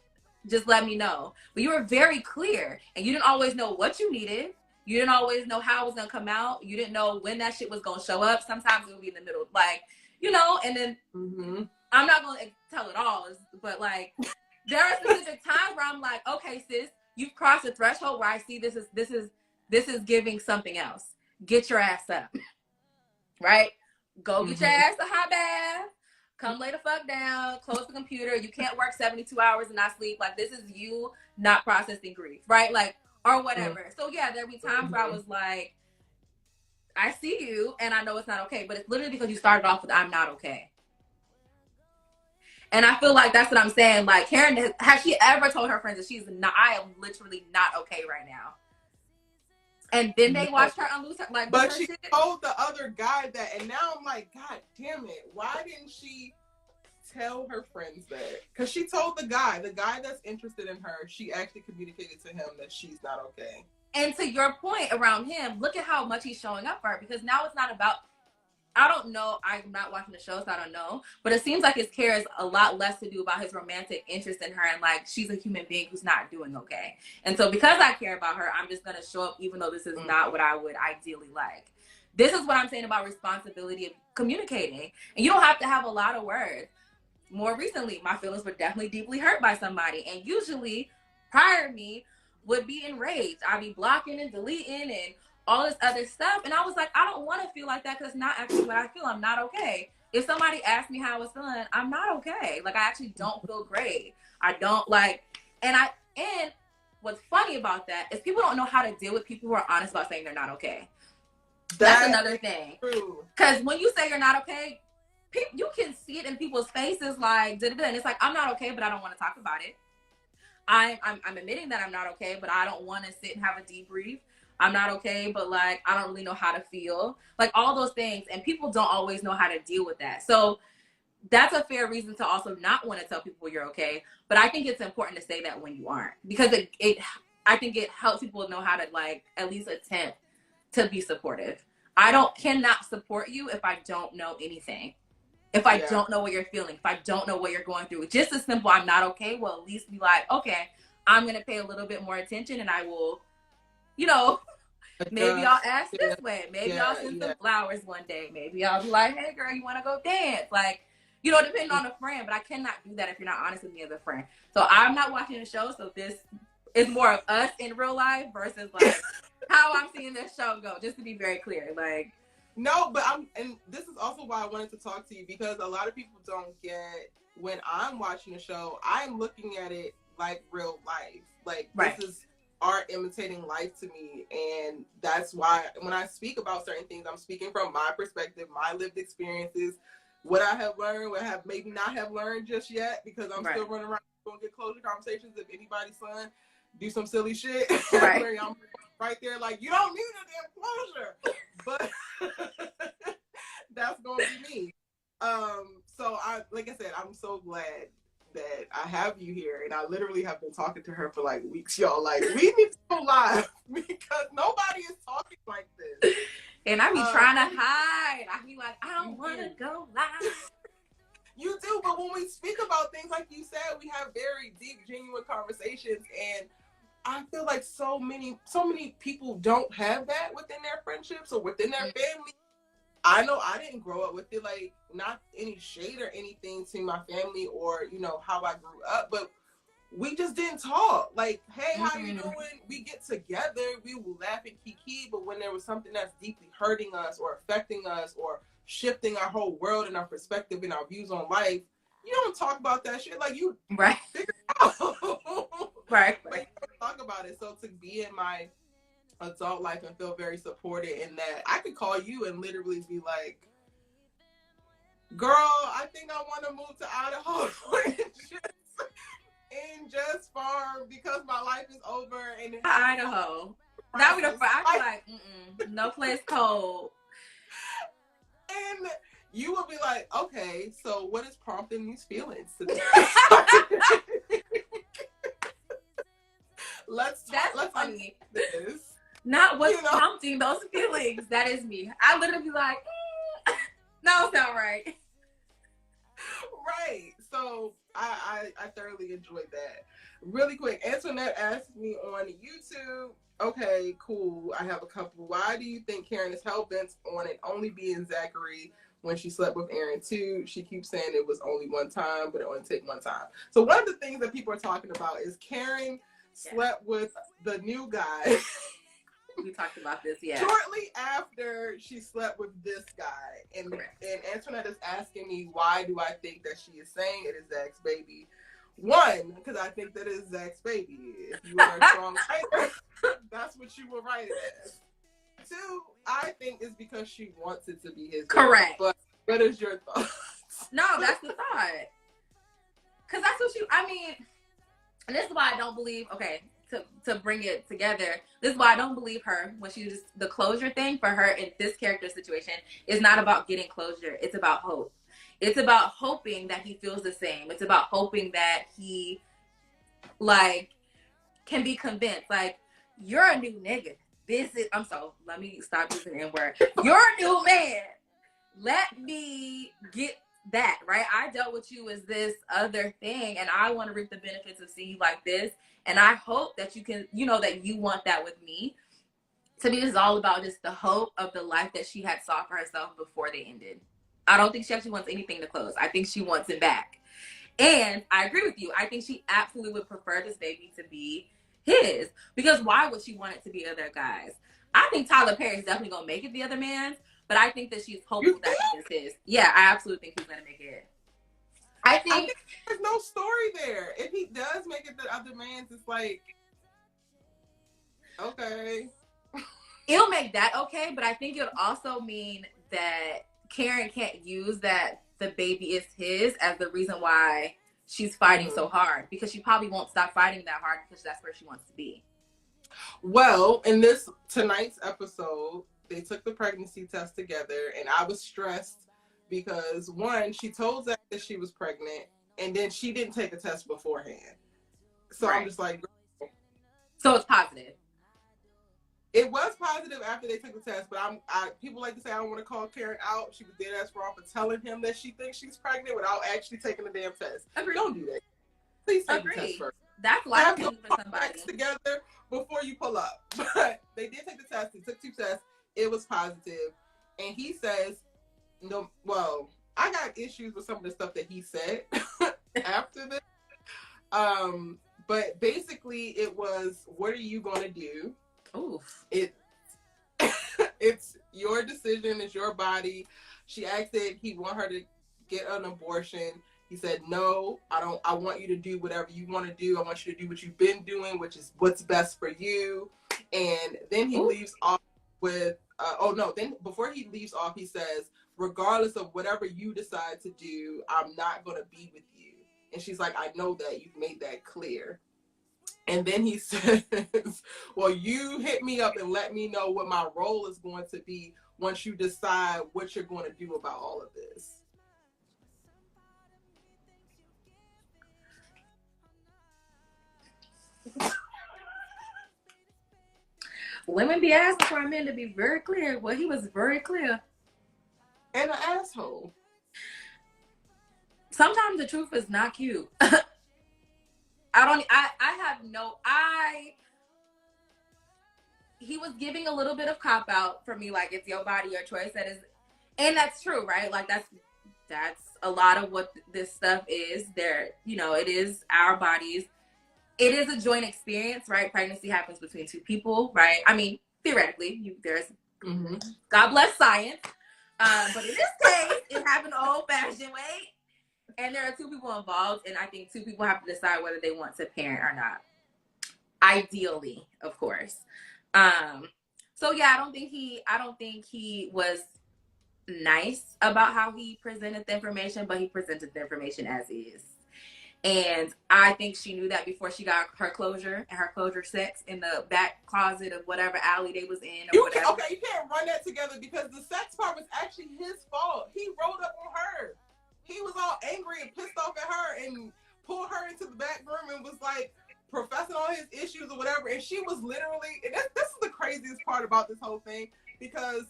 just let me know. But you were very clear. And you didn't always know what you needed. You didn't always know how it was going to come out. You didn't know when that shit was going to show up. Sometimes it would be in the middle. Like, you know, and then I'm not going to tell it all. But, like, there are specific times where I'm like, okay, sis, you've crossed a threshold where I see this is giving something else. Get your ass up. Right? Go get your ass a hot bath. Come lay the fuck down. Close the computer. You can't work 72 hours and not sleep. Like, this is you not processing grief. Right? Like, or whatever. So, yeah, there'll be times where I was like, I see you and I know it's not okay. But it's literally because you started off with, I'm not okay. And I feel like that's what I'm saying. Like, Karen, has she ever told her friends that she's not, I am literally not okay right now? And then they watched her unloose her, like. But she told the other guy that, and now I'm like, God damn it! Why didn't she tell her friends that? Because she told the guy that's interested in her, she actually communicated to him that she's not okay. And to your point around him, look at how much he's showing up for her. Because now it's not about. I don't know. I'm not watching the show, so I don't know. But it seems like his care is a lot less to do about his romantic interest in her and, like, she's a human being who's not doing okay. And so because I care about her, I'm just going to show up even though this is not what I would ideally like. This is what I'm saying about responsibility of communicating. And you don't have to have a lot of words. More recently, my feelings were definitely deeply hurt by somebody. And usually, prior to me, would be enraged. I'd be blocking and deleting and all this other stuff. And I was like, I don't want to feel like that because it's not actually what I feel. I'm not okay. If somebody asked me how I was feeling, I'm not okay. Like, I actually don't feel great. I don't like, and what's funny about that is people don't know how to deal with people who are honest about saying they're not okay. That's another thing. Because when you say you're not okay, you can see it in people's faces, like, and it's like, I'm not okay, but I don't want to talk about it. I'm admitting that I'm not okay, but I don't want to sit and have a debrief. I'm not okay, but, like, I don't really know how to feel. Like, all those things. And people don't always know how to deal with that. So that's a fair reason to also not want to tell people you're okay. But I think it's important to say that when you aren't. Because I think it helps people know how to, like, at least attempt to be supportive. I cannot support you if I don't know anything. If I don't know what you're feeling. If I don't know what you're going through. Just as simple, I'm not okay. Well, at least be like, okay, I'm going to pay a little bit more attention and I will, you know, maybe I'll ask this way. Maybe I'll send some flowers one day. Maybe I'll be like, hey, girl, you want to go dance? Like, you know, depending on the friend. But I cannot do that if you're not honest with me as a friend. So I'm not watching the show. So this is more of us in real life versus, like, how I'm seeing this show go. Just to be very clear. Like, no, but and this is also why I wanted to talk to you, because a lot of people don't get, when I'm watching the show, I'm looking at it like real life. Like, this is art imitating life to me. And that's why when I speak about certain things, I'm speaking from my perspective, my lived experiences, what I have learned, what I have maybe not have learned just yet, because I'm still running around going to get closure conversations if anybody's son do some silly shit. right there, like, you don't need a damn closure. But that's gonna be me. So like I said, I'm so glad that I have you here, and I literally have been talking to her for like weeks, y'all. Like, we need to go live because nobody is talking like this. And I be trying to hide. I be like, I don't want to go live. You do, but when we speak about things, like you said, we have very deep, genuine conversations, and I feel like so many people don't have that within their friendships or within their family. I know I didn't grow up with it, like, not any shade or anything to my family or, you know, how I grew up, but we just didn't talk. Like, hey, how you doing? We get together, we will laugh and kiki, but when there was something that's deeply hurting us or affecting us or shifting our whole world and our perspective and our views on life, you don't talk about that shit. Like, you right. figure it out. Right. Like, you don't talk about it. So to be in my adult life and feel very supported in that, I could call you and literally be like, girl, I think I want to move to Idaho and just farm because my life is over. And Idaho. That would have, I'd be like, no place cold. And you would be like, okay, so what is prompting these feelings today? Let's funny. This. Not what's prompting those feelings. That is me. I literally be like, no, it's not right. Right. So I thoroughly enjoyed that. Really quick, Antoinette asked me on YouTube, okay, cool, I have a couple. Why do you think Karen is hell-bent on it only being Zachary when she slept with Aaron too? She keeps saying it was only one time, but it only take one time. So one of the things that people are talking about is Karen slept with the new guy. We talked about this, yeah. Shortly after she slept with this guy. And Antoinette is asking me, why do I think that she is saying it is Zach's baby? One, because I think that is Zach's baby. If you are a strong writer, that's what you will write it as. Two, I think it's because she wants it to be his baby. Correct. But what is your thoughts? No, that's the thought. Because that's what I mean, and this is why I don't believe, okay, to bring it together, this is why I don't believe her when she just, the closure thing for her in this character situation is not about getting closure. It's about hope. It's about hoping that he feels the same. It's about hoping that he, like, can be convinced. Like, you're a new nigga. Let me stop using the N-word. You're a new man. Let me get that, right? I dealt with you as this other thing, and I want to reap the benefits of seeing you like this. And I hope that you can, that you want that with me. To me, this is all about just the hope of the life that she had saw for herself before they ended. I don't think she actually wants anything to close. I think she wants it back. And I agree with you. I think she absolutely would prefer this baby to be his. Because why would she want it to be other guys? I think Tyler Perry is definitely going to make it the other man's. But I think that she's hopeful that it is his. Yeah, I absolutely think he's going to make it. I think there's no story there. If he does make it the other man's, it's like, okay. It'll make that okay, but I think it'll also mean that Karen can't use that the baby is his as the reason why she's fighting so hard, because she probably won't stop fighting that hard because that's where she wants to be. Well, in tonight's episode, they took the pregnancy test together, and I was stressed because, one, she told Zach that she was pregnant, and then she didn't take a test beforehand. So right. I'm just like... So it's positive. It was positive after they took the test, but people like to say I don't want to call Karen out. She was dead ass wrong for telling him that she thinks she's pregnant without actually taking the damn test. Agreed. Don't do that. Please take the test first. That's life for somebody. Together before you pull up. But they did take the test. They took 2 tests. It was positive. And he says, no, well, I got issues with some of the stuff that he said after this. But basically it was, what are you going to do? Oof. It's your decision. It's your body. She asked if he want her to get an abortion. He said, no, I don't. I want you to do whatever you want to do. I want you to do what you've been doing, which is what's best for you. And then he leaves off with, then before he leaves off, he says, regardless of whatever you decide to do, I'm not going to be with you. And she's like, I know that. You've made that clear. And then he says, well, you hit me up and let me know what my role is going to be once you decide what you're going to do about all of this. Women be asking for men to be very clear. Well, he was very clear. And an asshole. Sometimes the truth is not cute. He was giving a little bit of cop out for me, like, it's your body, your choice. That is, and that's true, right? Like, that's a lot of what this stuff is. There, you know, it is our bodies. It is a joint experience, right? Pregnancy happens between two people, right? I mean, theoretically, God bless science. But in this case, it happened the old-fashioned way. And there are two people involved, and I think two people have to decide whether they want to parent or not. Ideally, of course. So yeah, I don't think he was nice about how he presented the information, but he presented the information as is. And I think she knew that before she got her closure and her closure sex in the back closet of whatever alley they was in. You can't run that together, because the sex part was actually his fault. He rolled up on her. He was all angry and pissed off at her and pulled her into the back room and was like professing all his issues or whatever. And she was literally, and this is the craziest part about this whole thing, because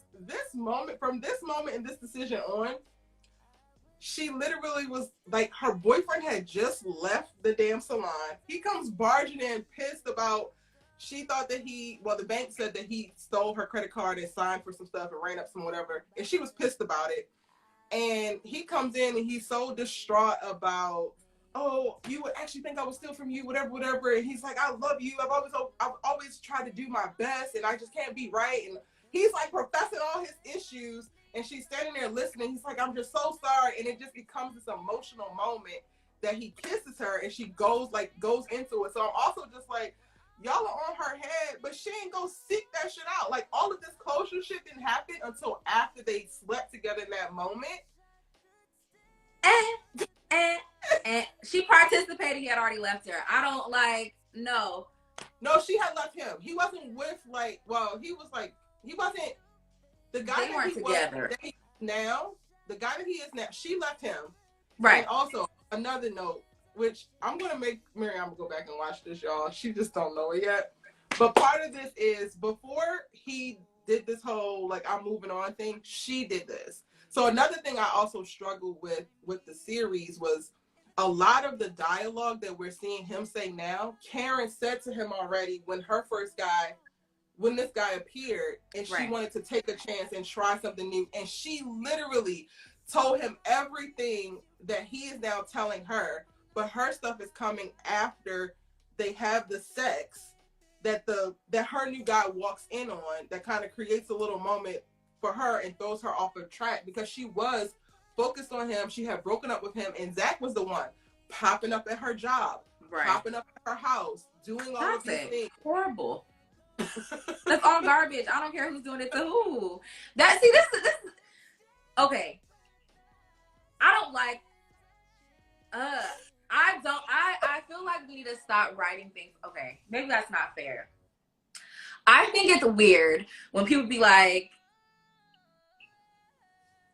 from this moment and this decision on, she literally was like, her boyfriend had just left the damn salon. He comes barging in pissed about, she thought that the bank said that he stole her credit card and signed for some stuff and ran up some whatever. And she was pissed about it. And he comes in and he's so distraught about, oh, you would actually think I would steal from you, whatever. And he's like, I love you. I've always tried to do my best, and I just can't be right. And he's like professing all his issues, and she's standing there listening. He's like, I'm just so sorry. And it just becomes this emotional moment that he kisses her, and she goes into it. So I'm also just like, y'all are on her head, but she ain't go seek that shit out. Like, all of this closure shit didn't happen until after they slept together in that moment. And she participated. He had already left her. I don't no. No, she had left him. He wasn't with he wasn't the guy that he together. Was now. The guy that he is now, she left him. Right. And also, another note, which I'm going to make Miriam go back and watch this, y'all. She just don't know it yet. But part of this is, before he did this whole, I'm moving on thing, she did this. So another thing I also struggled with the series was a lot of the dialogue that we're seeing him say now, Karen said to him already when this guy appeared, and she wanted to take a chance and try something new. And she literally told him everything that he is now telling her. But her stuff is coming after they have the sex that her new guy walks in on, that kind of creates a little moment for her and throws her off of track, because she was focused on him. She had broken up with him, and Zach was the one popping up at her job, popping up at her house, doing all of these things. Horrible. That's all garbage. I don't care who's doing it to who. This okay. I don't like I feel like we need to stop writing things. Okay, maybe that's not fair. I think it's weird when people be like,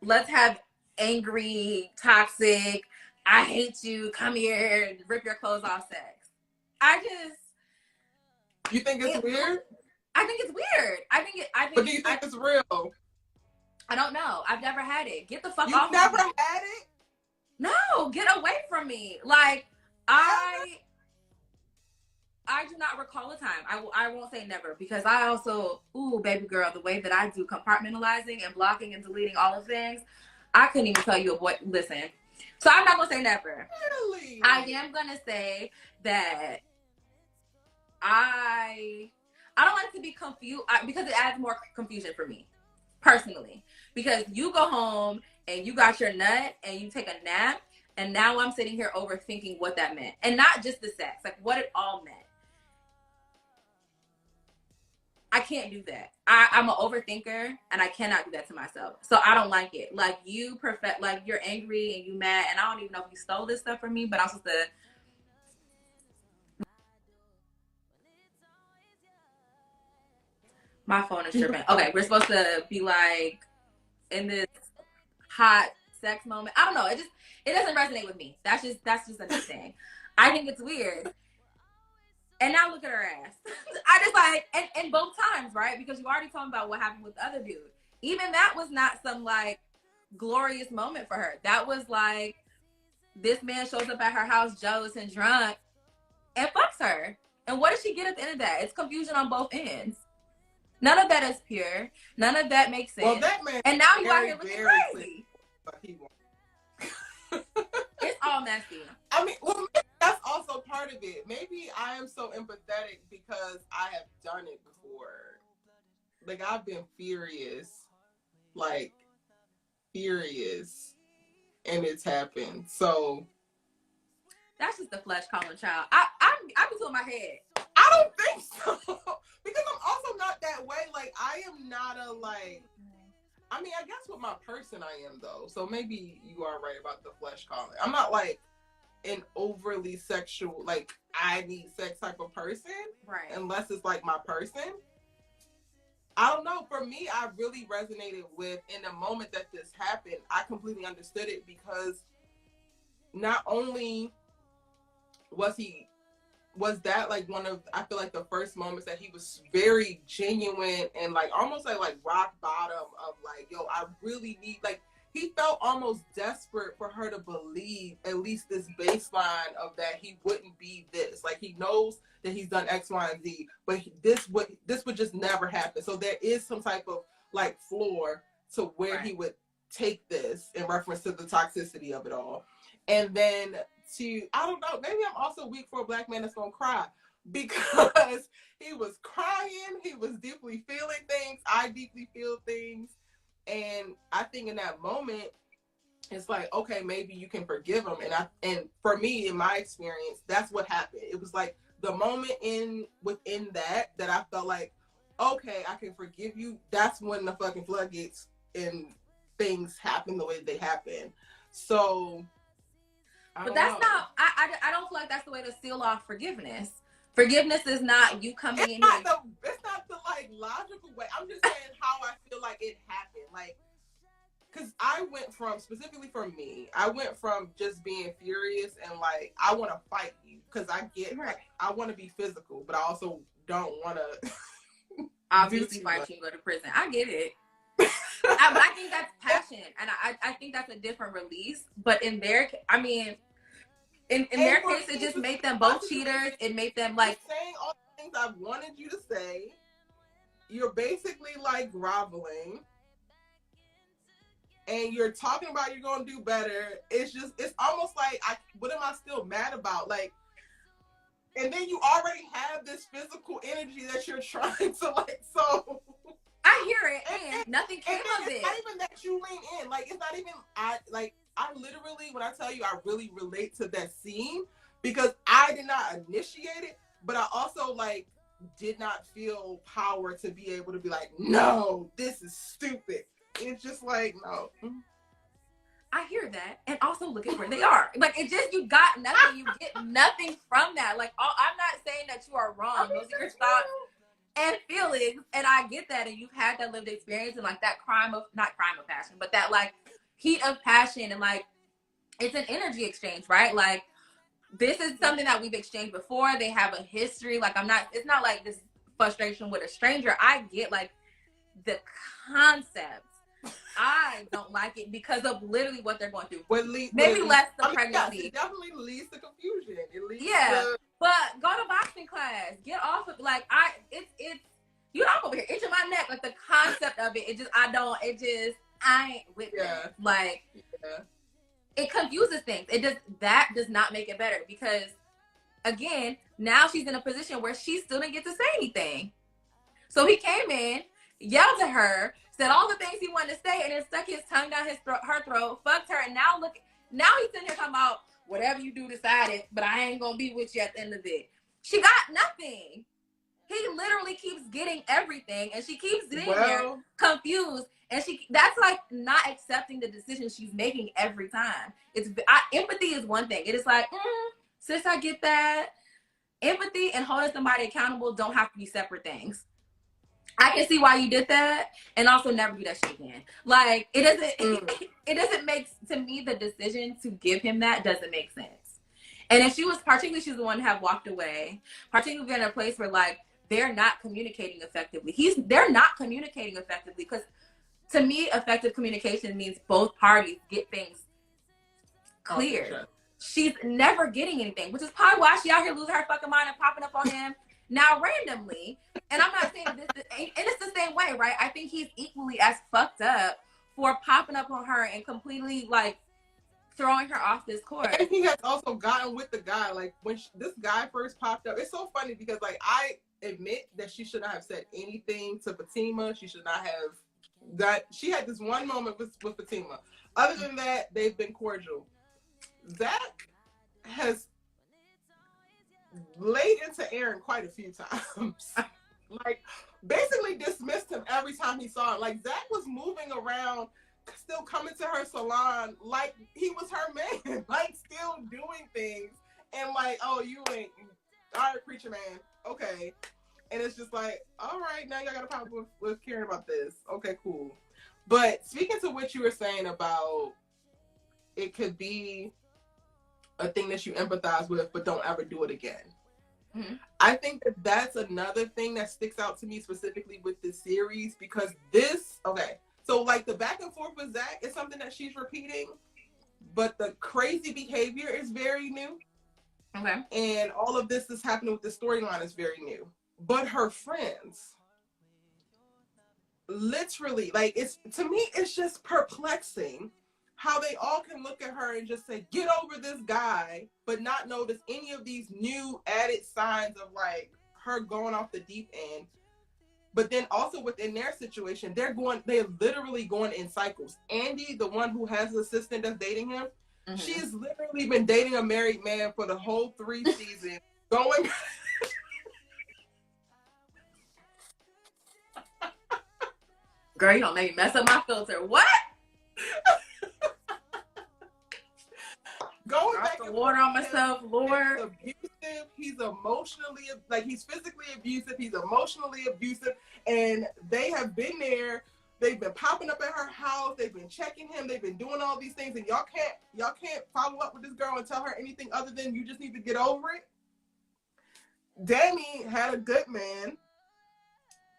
let's have angry, toxic, I hate you, come here and rip your clothes off sex. You think it's weird? I think it's weird. But do you think it's real? I don't know. I've never had it. Get the fuck off. You've never had it? No, get away from me. I do not recall a time. I won't say never, because I also, baby girl, the way that I do compartmentalizing and blocking and deleting all of things, I couldn't even tell you listen. So I'm not going to say never. Really? I am going to say that I don't like to be confused, because it adds more confusion for me, personally. Because you go home and you got your nut and you take a nap, and now I'm sitting here overthinking what that meant. And not just the sex, what it all meant. I can't do that. I'm an overthinker, and I cannot do that to myself. So I don't like it. You're angry and you mad, and I don't even know if you stole this stuff from me, but I'm supposed to. My phone is tripping. Okay, we're supposed to be like in this hot sex moment. I don't know. It doesn't resonate with me. That's just a new thing. I think it's weird. And now look at her ass. I just like, and both times, right? Because you already talking about what happened with the other dude. Even that was not some like glorious moment for her. That was like, this man shows up at her house jealous and drunk and fucks her. And what does she get at the end of that? It's confusion on both ends. None of that is pure. None of that makes sense. Well, that man, and now you out here looking crazy. It's all messy. I mean, well, that's also part of it. Maybe I am so empathetic because I have done it before. Like, I've been furious. Like, furious. And it's happened. So. That's just the flesh calling child. I be to my head. I don't think so. Because I'm also not that way. Like, I am not a, like. I mean, I guess with my person I am, though. So maybe you are right about the flesh calling. I'm not, like, an overly sexual, like, I need sex type of person. Right. Unless it's, like, my person. I don't know. For me, I really resonated with, in the moment that this happened, I completely understood it because not only was that like one of, I feel like the first moments that he was very genuine and like almost like rock bottom of like, yo, I really need, like, he felt almost desperate for her to believe at least this baseline of that he wouldn't be this. Like, he knows that he's done X, Y, and Z, but this would just never happen. So there is some type of like floor to where he would take this in reference to the toxicity of it all. And then I don't know, maybe I'm also weak for a black man that's gonna cry because he was crying, he was deeply feeling things, I deeply feel things. And I think in that moment, it's like, okay, maybe you can forgive him. And for me, in my experience, that's what happened. It was like the moment within that I felt like, okay, I can forgive you. That's when the fucking floodgates and things happen the way they happen. So, but that's not, I don't feel like that's the way to seal off forgiveness. Forgiveness is not you coming in here. It's not the like logical way. I'm just saying how I feel like it happened. Like, because I went from, specifically for me, I went from just being furious and like, I want to fight you because I get, like, I want to be physical, but I also don't want to obviously fight you and go to prison. I get it. I think that's passion, and I think that's a different release. But in their, I mean, in their case, it just made them both cheaters. It made them like saying all the things I wanted you to say. You're basically like groveling, and you're talking about you're gonna do better. It's almost like, what am I still mad about? Like, and then you already have this physical energy that you're trying to like, so. I hear it, and nothing came of it. It's not even that you lean in. Like, it's not even, I literally, when I tell you, I really relate to that scene because I did not initiate it, but I also, like, did not feel power to be able to be like, no, this is stupid. It's just like, no. I hear that, and also look at where they are. Like, it just, you got nothing. You get nothing from that. Like, I'm not saying that you are wrong. Those are your thoughts and feelings, and I get that, and you've had that lived experience and like that not crime of passion, but that like heat of passion, and like it's an energy exchange, right? Like, this is something that we've exchanged before. They have a history. Like, it's not like this frustration with a stranger. I get like the concept. I don't like it because of literally what they're going through. Maybe less the pregnancy. Yes, it definitely leads to confusion. It leads to... But go to boxing class. Get off of, like, it's you know, I'm over here itching my neck. Like, the concept of it, I ain't with it. Like, it confuses things. That does not make it better because, again, now she's in a position where she still didn't get to say anything. So he came in, yelled at her, said all the things he wanted to say, and then stuck his tongue down her throat, fucked her, and now he's sitting here talking about whatever you do, decided, but I ain't gonna be with you at the end of it. She got nothing. He literally keeps getting everything, and she keeps sitting there confused, and that's like not accepting the decision she's making every time. Empathy is one thing. It is like, sis, I get that. Empathy and holding somebody accountable don't have to be separate things. I can see why you did that, and also never do that shit again. Like, it doesn't make, to me, the decision to give him that doesn't make sense. And if she was, particularly, she's the one to have walked away, particularly in a place where, like, they're not communicating effectively. They're not communicating effectively, because to me, effective communication means both parties get things clear. Sure. She's never getting anything, which is probably why she out here losing her fucking mind and popping up on him now randomly. And I'm not saying this, and it's the same way, right? I think he's equally as fucked up for popping up on her and completely, like, throwing her off this course. And he has also gotten with the guy. Like, when this guy first popped up, it's so funny because, like, I admit that she should not have said anything to Fatima. She should not have got, she had this one moment with Fatima. Other than that, they've been cordial. Zach has laid into Aaron quite a few times. Like, basically dismissed him every time he saw him. Like, Zach was moving around, still coming to her salon like he was her man, like, still doing things. And like, oh, you ain't, all right, preacher man, okay. And it's just like, all right, now y'all got a problem with caring about this. Okay, cool. But speaking to what you were saying about it could be a thing that you empathize with, but don't ever do it again. Mm-hmm. I think that that's another thing that sticks out to me specifically with this series, because so like the back and forth with Zach is something that she's repeating, but the crazy behavior is very new. Okay. And all of this is happening with the storyline is very new. But her friends, literally, like, it's, to me, it's just perplexing how they all can look at her and just say, get over this guy, but not notice any of these new added signs of, like, her going off the deep end. But then also within their situation, they're literally going in cycles. Andi, the one who has the assistant that's dating him, mm-hmm. She's literally been dating a married man for the whole 3 seasons, going... Girl, you don't make me mess up my filter. What? Going back and water on myself, Lord. He's abusive. He's emotionally, like, he's physically abusive. He's emotionally abusive. And they have been there. They've been popping up at her house. They've been checking him. They've been doing all these things. And y'all can't follow up with this girl and tell her anything other than you just need to get over it. Danni had a good man.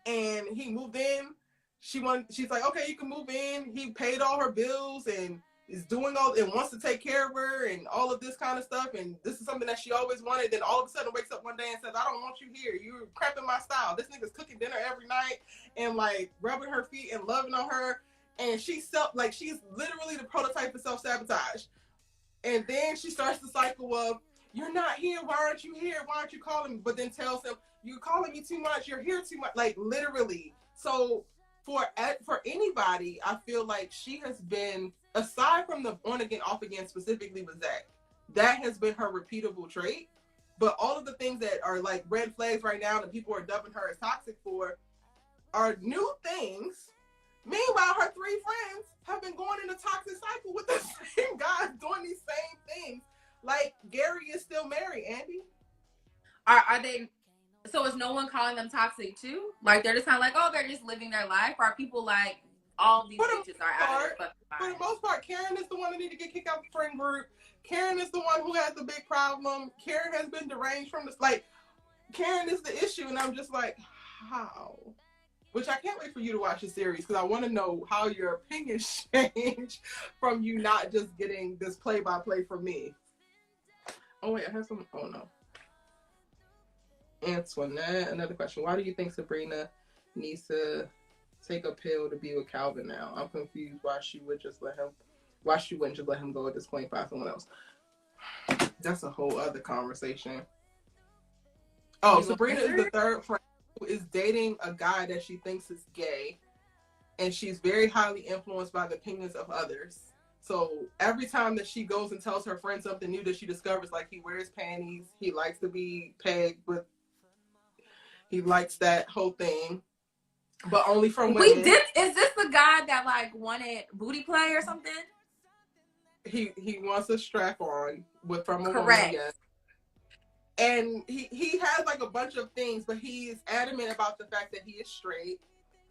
And he moved in. She's like, okay, you can move in. He paid all her bills and is doing all and wants to take care of her and all of this kind of stuff. And this is something that she always wanted. Then all of a sudden wakes up one day and says, I don't want you here. You're cramping my style. This nigga's cooking dinner every night and, like, rubbing her feet and loving on her. And she's literally the prototype of self-sabotage. And then she starts the cycle of, you're not here. Why aren't you here? Why aren't you calling me? But then tells him, you're calling me too much. You're here too much. Like, literally. So for anybody, I feel like she has been, aside from the on again, off again, specifically with Zach, that has been her repeatable trait. But all of the things that are like red flags right now that people are dubbing her as toxic for are new things. Meanwhile, her 3 friends have been going in a toxic cycle with the same guys doing these same things. Like, Gary is still married, Andi. Are they? So is no one calling them toxic too? Like, they're just kind of like, oh, they're just living their life? Or are people like, all these bitches are out of their fucking mind? For the most part, Karen is the one that need to get kicked out of the friend group. Karen is the one who has the big problem. Karen has been deranged from this. Like, Karen is the issue, and I'm just like, how? Which I can't wait for you to watch the series, because I want to know how your opinions change from you not just getting this play-by-play from me. Oh, wait, I have some... Oh, no. Antoinette, another question. Why do you think Sabrina needs to take a pill to be with Calvin now? I'm confused why she wouldn't just let him go at this point, find someone else. That's a whole other conversation. Oh, Sabrina is the third friend who is dating a guy that she thinks is gay, and she's very highly influenced by the opinions of others. So every time that she goes and tells her friend something new that she discovers, like, he wears panties, he likes to be pegged with, he likes that whole thing, but only from women. Is this the guy that, like, wanted booty play or something? He wants a strap on from a Correct. woman, yes. And he has, like, a bunch of things, but he is adamant about the fact that he is straight.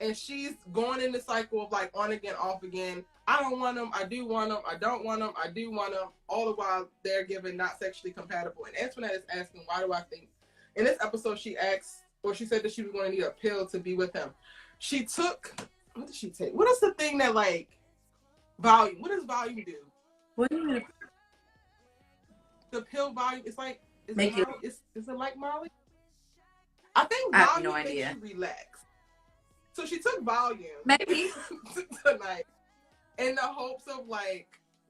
And she's going in the cycle of like on again, off again. I don't want them. I do want them. I don't want them. I do want them. All the while they're given not sexually compatible. And Antoinette is asking, why do I think? In this episode, she asked, or she said that she was going to need a pill to be with him. She took, what did she take? What is the thing that like, volume? What does volume do? What do you mean? The pill volume, it's like, is Make it like Molly? I think I have volume no makes idea. you relax. So she took volume Maybe. tonight in the hopes of like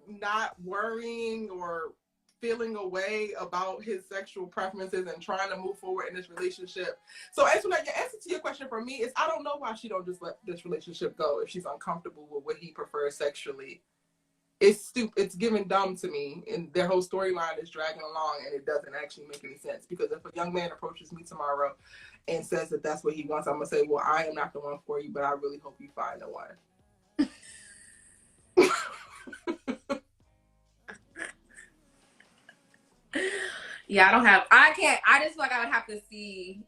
not worrying or feeling away about his sexual preferences and trying to move forward in this relationship. So Antoinette, your answer to your question for me is I don't know why she don't just let this relationship go if she's uncomfortable with what he prefers sexually. It's stupid. It's giving dumb to me, and their whole storyline is dragging along, and it doesn't actually make any sense. Because if a young man approaches me tomorrow and says that that's what he wants, I'm gonna say, well, I am not the one for you, but I really hope you find the one. Yeah, I just feel like I would have to see.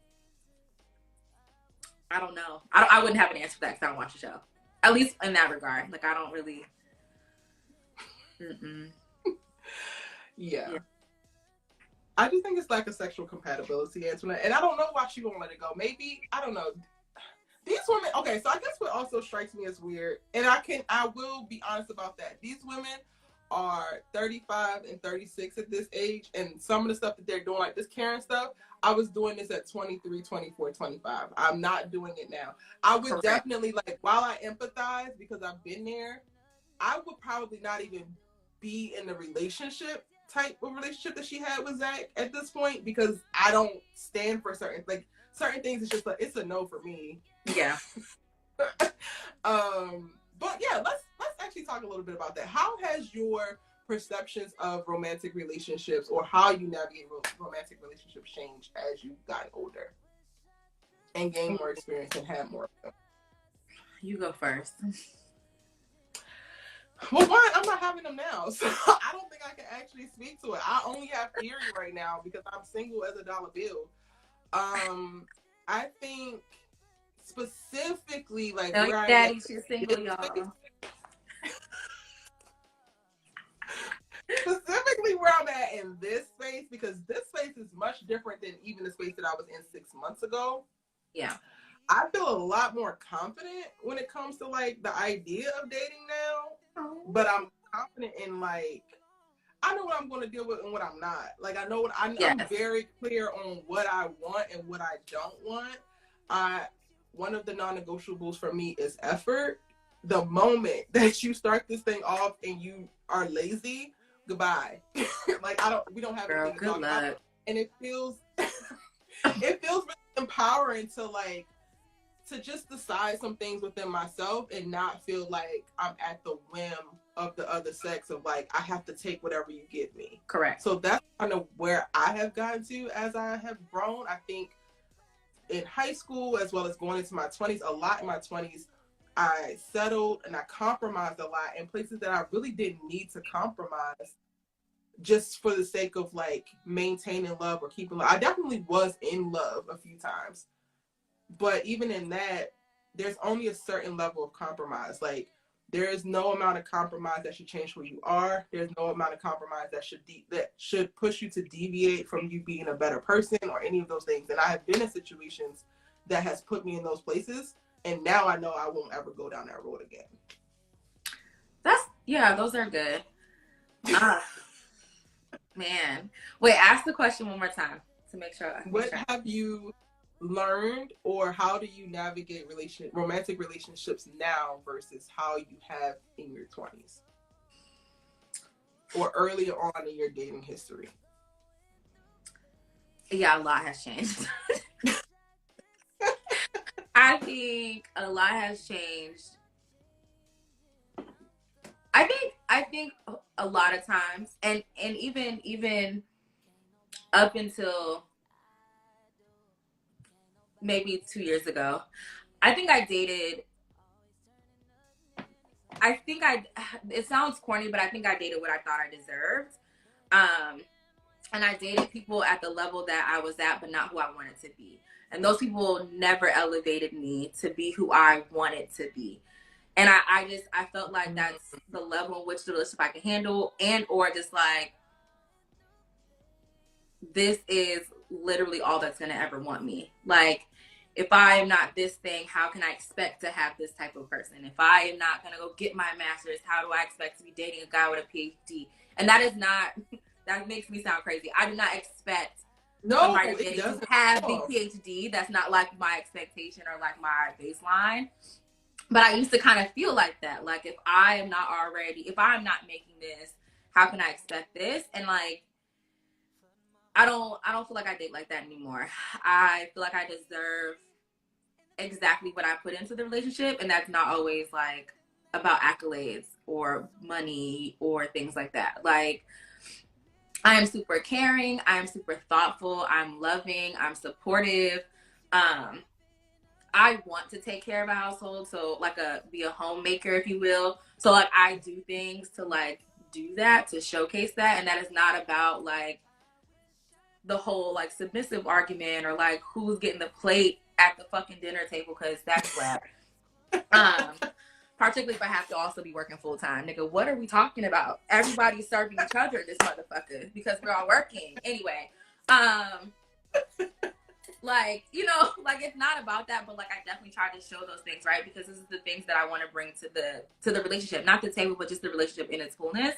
I don't know. I wouldn't have an answer for that because I don't watch the show. At least in that regard. Like, I don't really. Yeah. I do think it's like a sexual compatibility, Antoinette. And I don't know why she won't let it go. Maybe, I don't know. These women, okay, so I guess what also strikes me as weird, and I will be honest about that. These women are 35 and 36 at this age, and some of the stuff that they're doing, like this Karen stuff, I was doing this at 23, 24, 25. I'm not doing it now. I would definitely, like, while I empathize because I've been there, I would probably not even be in the relationship type of relationship that she had with Zach at this point because I don't stand for certain things. It's just like, it's a no for me. Yeah. But yeah, let's actually talk a little bit about that. How has your perceptions of romantic relationships or how you navigate romantic relationships changed as you've gotten older and gained more experience and had more of them? You go first. Well, one, I'm not having them now, so I don't think I can actually speak to it. I only have theory right now because I'm single as a dollar bill. I think specifically, like, no, where Daddy, she's single, y'all. Specifically where I'm at in this space, because this space is much different than even the space that I was in 6 months ago. Yeah. I feel a lot more confident when it comes to like the idea of dating now, but I'm confident in like, I know what I'm going to deal with and what I'm not. Like, I know what I'm very clear on what I want and what I don't want. One of the non-negotiables for me is effort. The moment that you start this thing off and you are lazy, goodbye. Like, we don't have anything to talk about. And it feels really empowering to just decide some things within myself and not feel like I'm at the whim of the other sex of like, I have to take whatever you give me. Correct. So that's kind of where I have gotten to as I have grown. I think in high school, as well as going into my 20s, a lot in my 20s, I settled and I compromised a lot in places that I really didn't need to compromise just for the sake of like maintaining love or keeping love. I definitely was in love a few times. But even in that, there's only a certain level of compromise. Like, there is no amount of compromise that should change who you are. There's no amount of compromise that should push you to deviate from you being a better person or any of those things. And I have been in situations that has put me in those places. And now I know I won't ever go down that road again. Those are good. Man. Wait, ask the question one more time to make sure. What have you learned, or how do you navigate romantic relationships now versus how you have in your 20s or earlier on in your dating history? Yeah, a lot has changed. I think a lot has changed. I think a lot of times, and even up until maybe 2 years ago, it sounds corny, but I think I dated what I thought I deserved. And I dated people at the level that I was at, but not who I wanted to be. And those people never elevated me to be who I wanted to be. And I felt like that's the level in which the relationship I can handle, and or just like, this is literally all that's gonna ever want me. Like, if I am not this thing, how can I expect to have this type of person? If I am not gonna go get my master's, how do I expect to be dating a guy with a PhD? And that is not, that makes me sound crazy. I do not expect somebody to have the PhD. That's not like my expectation or like my baseline. But I used to kind of feel like that. Like, if I'm not making this, how can I expect this? And like, I don't feel like I date like that anymore. I feel like I deserve exactly what I put into the relationship, and that's not always like about accolades or money or things like that. Like, I am super caring, I am super thoughtful, I'm loving, I'm supportive. I want to take care of a household, so like be a homemaker, if you will. So like, I do things to like do that, to showcase that, and that is not about like the whole like submissive argument or like who's getting the plate at the fucking dinner table, because that's slap. Particularly if I have to also be working full time. Nigga, what are we talking about? Everybody's serving each other this motherfucker because we're all working. Anyway, like, you know, like, it's not about that, but like, I definitely try to show those things, right? Because this is the things that I want to bring to the relationship, not the table, but just the relationship in its fullness.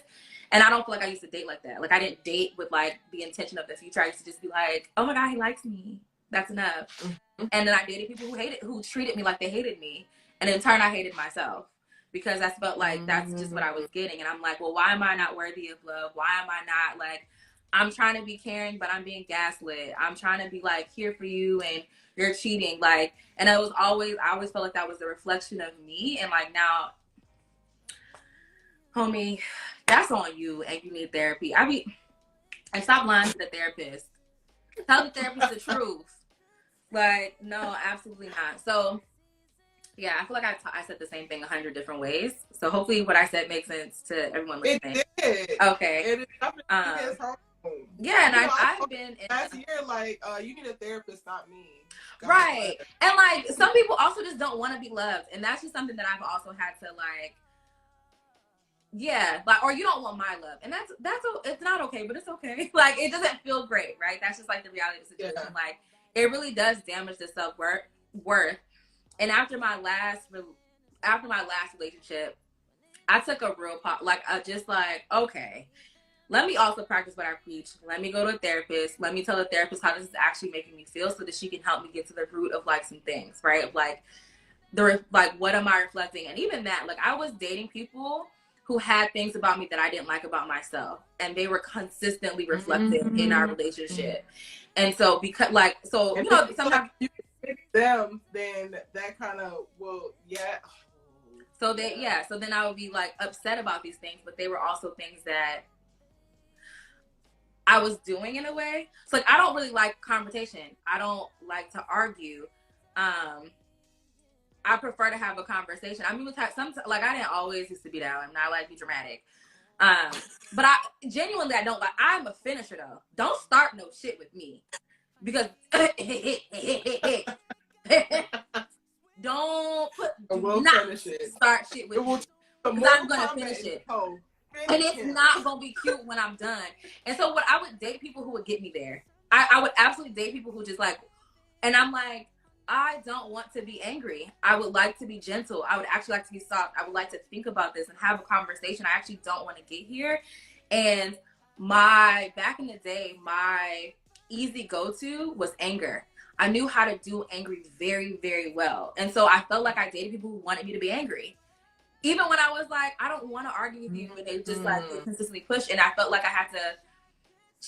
And I don't feel like I used to date like that. Like, I didn't date with like the intention of the future. I used to just be like, oh my God, he likes me. That's enough. Mm-hmm. And then I dated people who treated me like they hated me. And in turn, I hated myself, because I felt like that's just what I was getting. And I'm like, well, why am I not worthy of love? Why am I not like, I'm trying to be caring, but I'm being gaslit. I'm trying to be like here for you, and you're cheating. Like, and I always felt like that was a reflection of me. And like, now, homie, that's on you, and you need therapy. And stop lying to the therapist. Tell the therapist the truth. Like, no, absolutely not. So yeah, I feel like I said the same thing 100 different ways. So hopefully what I said makes sense to everyone listening. It did. Okay. It is yeah, and I've been last year, like, you need a therapist, not me. God, right. And like, some people also just don't want to be loved, and that's just something that I've also had to like, yeah, like, or you don't want my love, and that's it's not okay, but it's okay. Like, it doesn't feel great, right? That's just like the reality of the situation. Yeah. Like, it really does damage the self-worth. And after my last relationship, I took a real just like, okay, let me also practice what I preach. Let me go to a therapist. Let me tell the therapist how this is actually making me feel, so that she can help me get to the root of like some things, right? Of like, what am I reflecting? And even that, like, I was dating people who had things about me that I didn't like about myself, and they were consistently reflected in our relationship. And so, because like, so, you know, sometimes you them, then that kind of yeah. So then I would be like upset about these things, but they were also things that I was doing in a way. So like, I don't really like confrontation. I don't like to argue. I prefer to have a conversation. I mean, sometimes, like, I didn't always used to be that. I'm not like be dramatic. But I genuinely, I don't like. I'm a finisher though. Don't start no shit with me, because do not start shit with me, because I'm gonna finish it. And it's not gonna be cute when I'm done. And so I would date people who would get me there. I would absolutely date people who just like, and I'm like, I don't want to be angry. I would like to be gentle. I would actually like to be soft. I would like to think about this and have a conversation. I actually don't want to get here. And back in the day, my easy go-to was anger. I knew how to do angry very, very well. And so I felt like I dated people who wanted me to be angry. Even when I was like, I don't want to argue with you, and they just like consistently push. And I felt like I had to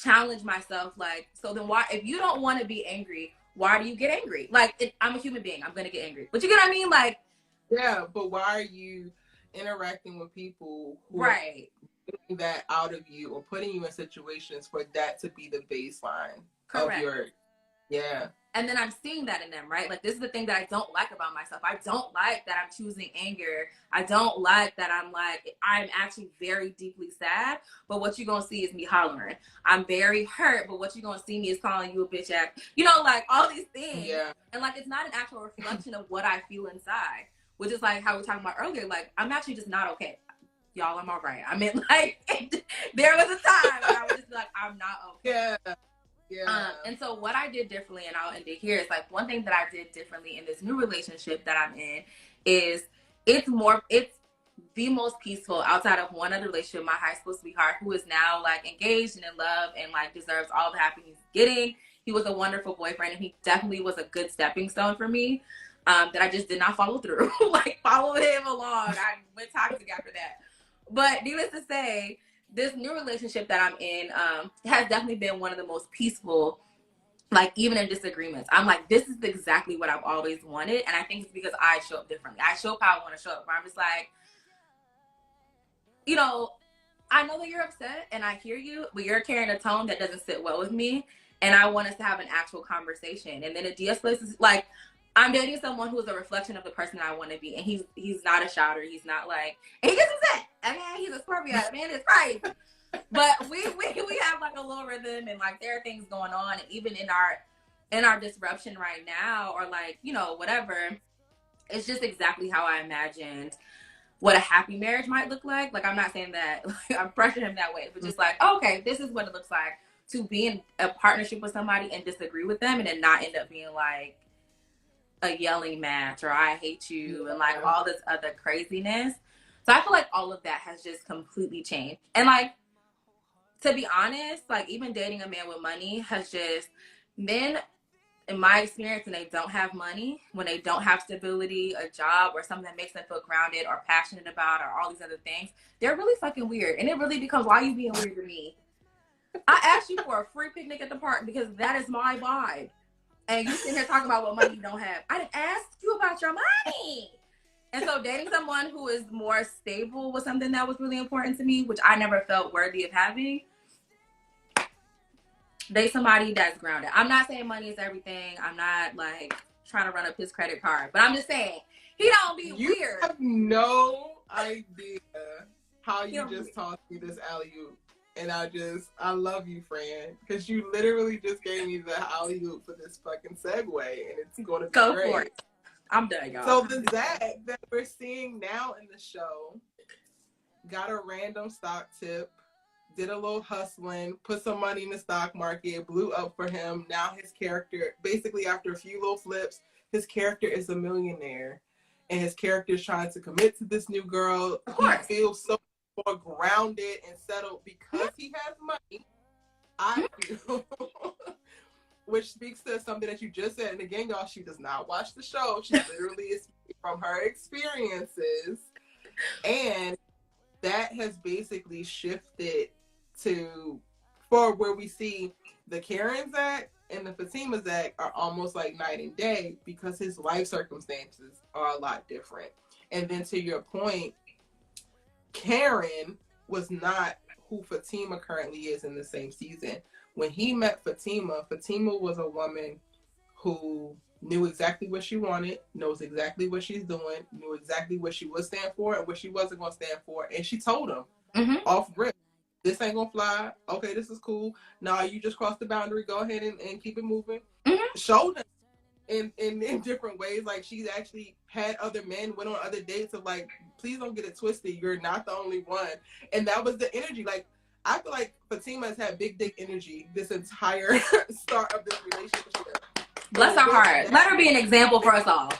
challenge myself. Like, so then why, if you don't want to be angry, why do you get angry? Like, I'm a human being. I'm going to get angry. But you get what I mean? Like, yeah, but why are you interacting with people who are getting that out of you, or putting you in situations for that to be the baseline of your Yeah. And then I'm seeing that in them, right? Like, this is the thing that I don't like about myself. I don't like that I'm choosing anger. I don't like that I'm actually very deeply sad, but what you're going to see is me hollering. I'm very hurt, but what you're going to see me is calling you a bitch act. You know, like, all these things. Yeah. And, like, it's not an actual reflection of what I feel inside, which is, like, how we were talking about earlier. Like, I'm actually just not okay. Y'all, I'm all right. I mean, like, there was a time where I would just be like, I'm not okay. Yeah. Yeah. And so what I did differently, and I'll end it here, is like one thing that I did differently in this new relationship that I'm in is it's the most peaceful outside of one other relationship, my high school sweetheart, who is now like engaged and in love and like deserves all the happiness he's getting. He was a wonderful boyfriend, and he definitely was a good stepping stone for me. That I just did not follow through. Like, follow him along. I went toxic after that. But needless to say, this new relationship that I'm in has definitely been one of the most peaceful, like, even in disagreements. I'm like, this is exactly what I've always wanted. And I think it's because I show up differently. I show up how I want to show up. Where I'm just like, you know, I know that you're upset and I hear you, but you're carrying a tone that doesn't sit well with me. And I want us to have an actual conversation. And then it de-escalates. Like, I'm dating someone who's a reflection of the person I want to be. And he's not a shouter. He's not like, and he gets upset. Okay, he's a Scorpio. Man, it's crazy. But we have like a little rhythm, and like there are things going on. And even in our disruption right now, or like, you know, whatever, it's just exactly how I imagined what a happy marriage might look like. Like, I'm not saying that like, I'm pressuring him that way, but just like, okay, this is what it looks like to be in a partnership with somebody and disagree with them, and then not end up being like a yelling match or I hate you and like all this other craziness. So I feel like all of that has just completely changed. And like, to be honest, like even dating a man with money has just, men, in my experience, when they don't have money, when they don't have stability, a job, or something that makes them feel grounded or passionate about, or all these other things, they're really fucking weird. And it really becomes, why are you being weird to me? I asked you for a free picnic at the park because that is my vibe. And you sitting here talking about what money you don't have. I didn't ask you about your money. And so dating someone who is more stable was something that was really important to me, which I never felt worthy of having. Date somebody that's grounded. I'm not saying money is everything. I'm not like trying to run up his credit card. But I'm just saying, he don't be weird. You have no idea how you just taught me this alley-oop. And I love you, Fran, because you literally just gave me the alley-oop for this fucking segue, and it's going to be Go great. for it. I'm done, y'all. So the Zach that we're seeing now in the show got a random stock tip, did a little hustling, put some money in the stock market, blew up for him. Now his character, basically after a few little flips, his character is a millionaire, and his character is trying to commit to this new girl. Of course. He feels so more grounded and settled because he has money, I feel. Which speaks to something that you just said. And again, y'all, she does not watch the show. She literally is speaking from her experiences. And that has basically shifted for where we see the Karen Zach and the Fatima Zach are almost like night and day, because his life circumstances are a lot different. And then to your point, Karen was not who Fatima currently is in the same season. When he met Fatima, Fatima was a woman who knew exactly what she wanted, knows exactly what she's doing, knew exactly what she would stand for and what she wasn't going to stand for. And she told him off rip, this ain't going to fly. Okay, this is cool. Nah, you just crossed the boundary. Go ahead and keep it moving. Showed him in different ways. Like, she's actually had other men, went on other dates of like, please don't get it twisted. You're not the only one. And that was the energy. Like, I feel like Fatima has had big dick energy this entire start of this relationship. Bless her heart. Let her be an example for us all.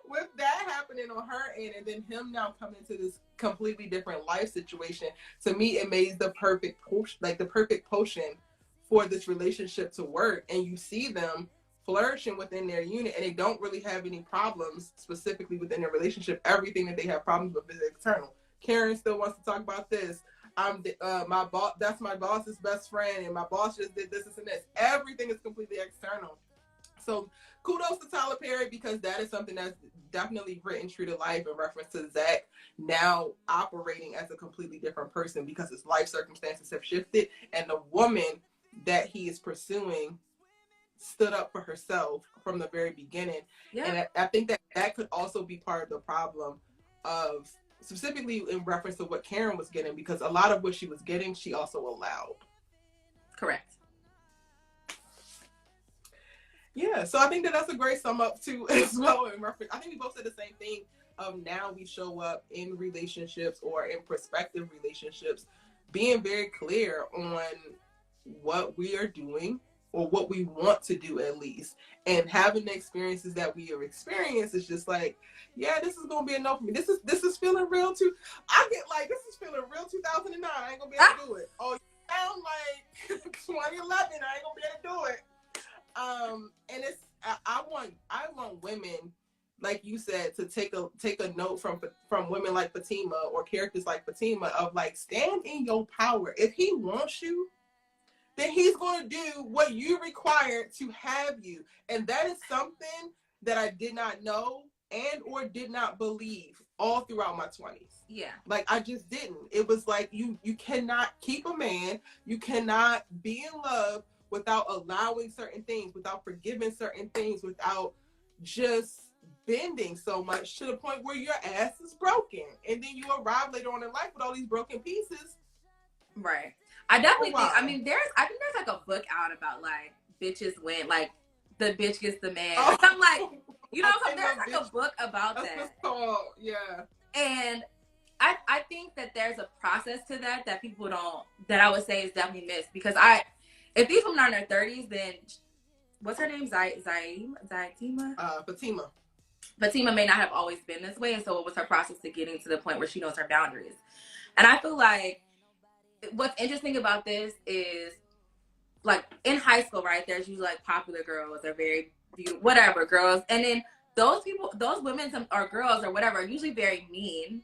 With that happening on her end, and then him now coming to this completely different life situation, to me, it made the perfect potion for this relationship to work. And you see them flourishing within their unit, and they don't really have any problems specifically within their relationship. Everything that they have problems with is external. Karen still wants to talk about this. My boss, that's my boss's best friend, and my boss just did this and this. Everything is completely external. So kudos to Tyler Perry, because that is something that's definitely written true to life in reference to Zach now operating as a completely different person because his life circumstances have shifted, and the woman that he is pursuing stood up for herself from the very beginning. Yeah. And I think that could also be part of the problem of, specifically in reference to what Karen was getting, because a lot of what she was getting, she also allowed. Correct. Yeah, so I think that's a great sum up too as well. In reference, I think we both said the same thing. Now we show up in relationships or in prospective relationships, being very clear on what we are doing or what we want to do at least, and having the experiences that we have experienced is just like, yeah, this is gonna be enough for me. This is feeling real too. I get like, this is feeling real 2009. I ain't gonna be able to do it. Oh, you sound like 2011. I ain't gonna be able to do it. And it's I want women, like you said, to take a note from women like Fatima or characters like Fatima of like, stand in your power. If he wants you, then he's going to do what you require to have you. And that is something that I did not know and or did not believe all throughout my 20s. Yeah. Like, I just didn't. It was like, you cannot keep a man. You cannot be in love without allowing certain things, without forgiving certain things, without just bending so much to the point where your ass is broken. And then you arrive later on in life with all these broken pieces. Right. I definitely think, I think there's like a book out about like bitches win, like the bitch gets the man. Oh, something like, you know, there's like a book about that. That's what's called, yeah. And I think that there's a process to that people don't, that I would say is definitely missed, because if these women are in their 30s, then what's her name? Fatima? Fatima may not have always been this way, and so it was her process to getting to the point where she knows her boundaries. And I feel like what's interesting about this is, like, in high school, right, there's usually like popular girls, they're very beautiful, whatever girls, and then those women or girls or whatever are usually very mean,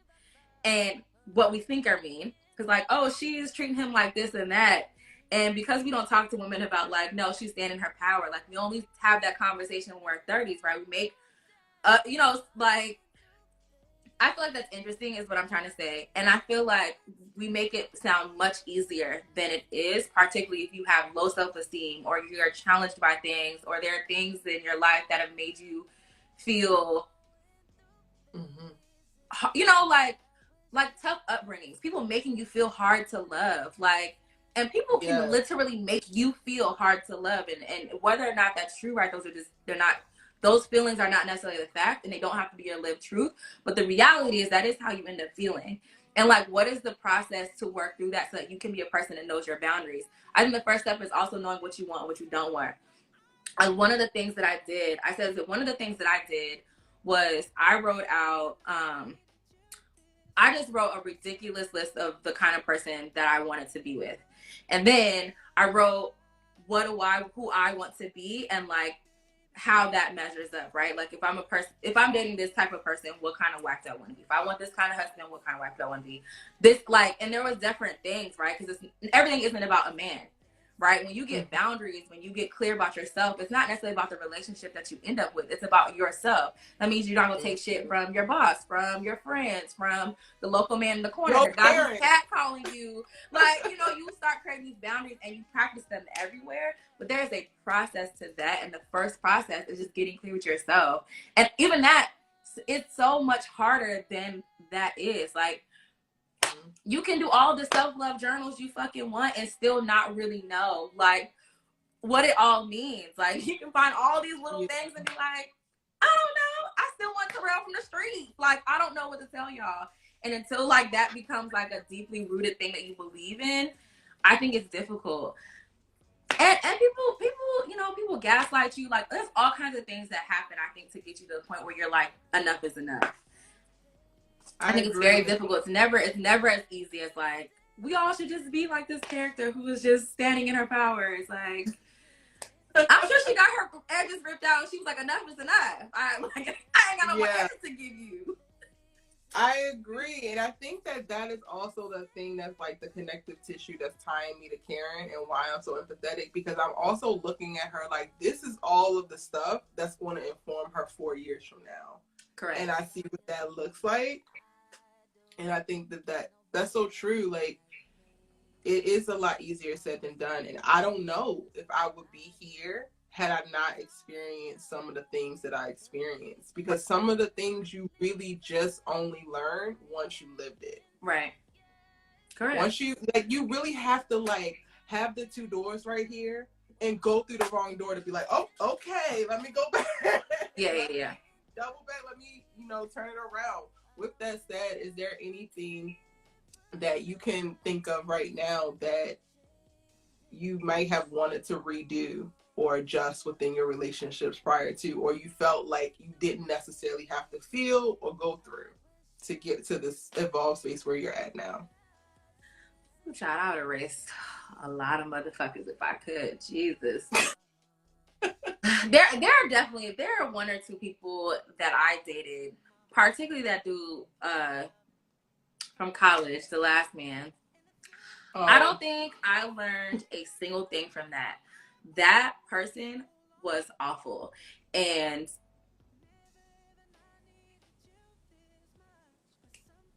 and what we think are mean, because like, oh, she's treating him like this and that. And because we don't talk to women about like, no, she's standing in her power. Like, we only have that conversation when we're 30s, right? We make, you know, like, I feel like that's interesting is what I'm trying to say. And I feel like we make it sound much easier than it is, particularly if you have low self-esteem or you're challenged by things, or there are things in your life that have made you feel, you know, like tough upbringings, people making you feel hard to love. Like, and people can literally make you feel hard to love. And whether or not that's true, right, those feelings are not necessarily the fact, and they don't have to be your lived truth. But the reality is that is how you end up feeling. And like, what is the process to work through that so that you can be a person that knows your boundaries? I think the first step is also knowing what you want and what you don't want. One of the things that I did was I wrote out, I just wrote a ridiculous list of the kind of person that I wanted to be with. And then I wrote who I want to be, and like how that measures up, right? Like, if I'm dating this type of person, what kind of wife do I want to be? If I want this kind of husband, what kind of wife do I want to be? This, like, and there was different things, right? Because everything isn't about a man, right? When you get boundaries, when you get clear about yourself, it's not necessarily about the relationship that you end up with. It's about yourself. That means you're not going to take shit from your boss, from your friends, from the local man in the corner, the guy who's catcalling you. Like, you know, you start creating these boundaries and you practice them everywhere. But there's a process to that. And the first process is just getting clear with yourself. And even that, it's so much harder than that is. Like, you can do all the self-love journals you fucking want and still not really know, like, what it all means. Like, you can find all these little things and be like, I don't know. I still want Terrell from the street. Like, I don't know what to tell y'all. And until, like, that becomes, like, a deeply rooted thing that you believe in, I think it's difficult. And people, you know, people gaslight you. Like, there's all kinds of things that happen, I think, to get you to the point where you're like, enough is enough. I think it's very difficult. It's never as easy as like, we all should just be like this character who is just standing in her power. It's like, I'm sure she got her edges ripped out. She was like, enough is enough. I ain't got no more edges to give you. I agree. And I think that is also the thing that's like the connective tissue that's tying me to Karen and why I'm so empathetic, because I'm also looking at her like, this is all of the stuff that's going to inform her 4 years from now. Correct. And I see what that looks like. And I think that's so true. Like, it is a lot easier said than done. And I don't know if I would be here had I not experienced some of the things that I experienced. Because some of the things you really just only learn once you lived it. Right. Correct. Once you, like, you really have to, like, have the two doors right here and go through the wrong door to be like, oh, okay, let me go back. Yeah. Double back, let me, turn it around. With that said, is there anything that you can think of right now that you might have wanted to redo or adjust within your relationships prior to, or you felt like you didn't necessarily have to feel or go through to get to this evolved space where you're at now? Shout out to Horace. A lot of motherfuckers if I could. Jesus. There are one or two people that I dated, particularly that dude from college, the last man. I don't think I learned a single thing from that. That person was awful. And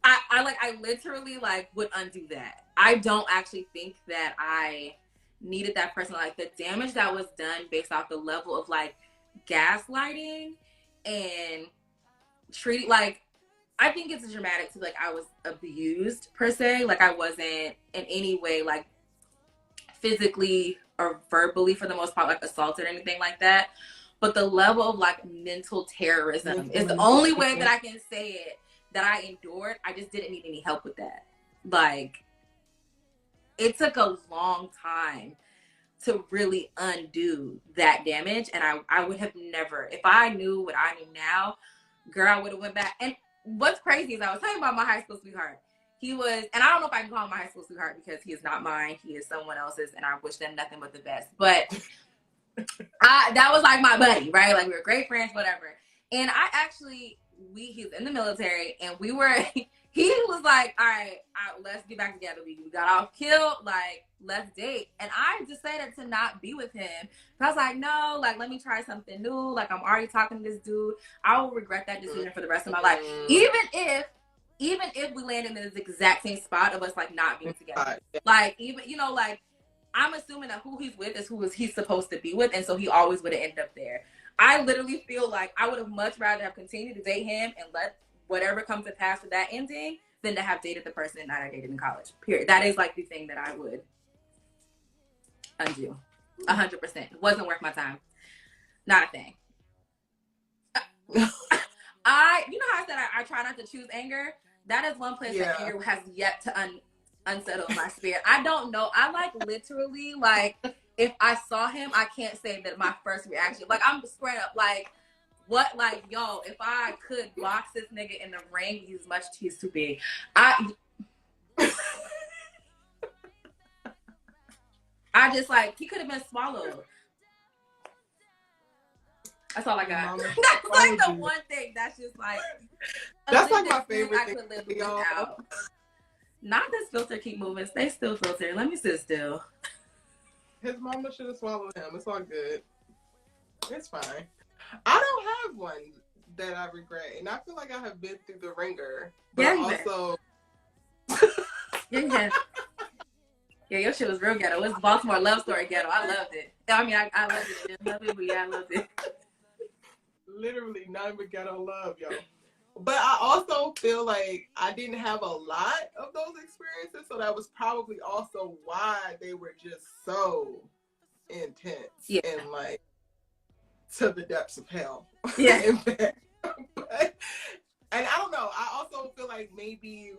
I literally would undo that. I don't actually think that I needed that person. Like, the damage that was done based off the level of gaslighting and treating, I think it's dramatic to I was abused per se. I wasn't in any way physically or verbally, for the most part, assaulted or anything like that. But the level of mental terrorism is the only way that I can say it, that I endured. I just didn't need any help with that. It took a long time to really undo that damage. And I would have never, if I knew what I knew now, girl, I would have went back. And what's crazy is I was talking about my high school sweetheart. He was, and I don't know if I can call him my high school sweetheart because he is not mine. He is someone else's, and I wish them nothing but the best. But that was my buddy, right? We were great friends, whatever. And I actually, he's in the military, and he was like, all right, let's get back together. We got off killed, let's date. And I decided to not be with him. I was like, no, let me try something new. I'm already talking to this dude. I will regret that decision for the rest of my life. Even if we land in this exact same spot of us not being together. I'm assuming that who he's with is who he's supposed to be with, and so he always would have ended up there. I literally feel like I would have much rather have continued to date him and let whatever comes to pass with that ending than to have dated the person that I dated in college. Period. That is the thing that I would undo. 100%. It wasn't worth my time. Not a thing. You know how I said I try not to choose anger? That is one place that anger has yet to unsettle my spirit. I don't know. I literally if I saw him, I can't say that my first reaction. I'm straight up what, yo, if I could box this nigga in the ring, he's too big. I just he could have been swallowed. That's all I got. That's the one thing that's just that's my favorite thing I could live without. Not this filter keep moving. Stay still, filter. Let me sit still. His mama should have swallowed him. It's all good. It's fine. I don't have one that I regret, and I feel like I have been through the ringer. But also, yeah, your shit was real ghetto. It was Baltimore love story ghetto. I loved it. I mean, I loved it. I didn't love it, but yeah, I loved it. Literally, not even ghetto love, yo. But I also feel like I didn't have a lot of those experiences, so that was probably also why they were just so intense and to the depths of hell. Yeah. And I don't know. I also feel like maybe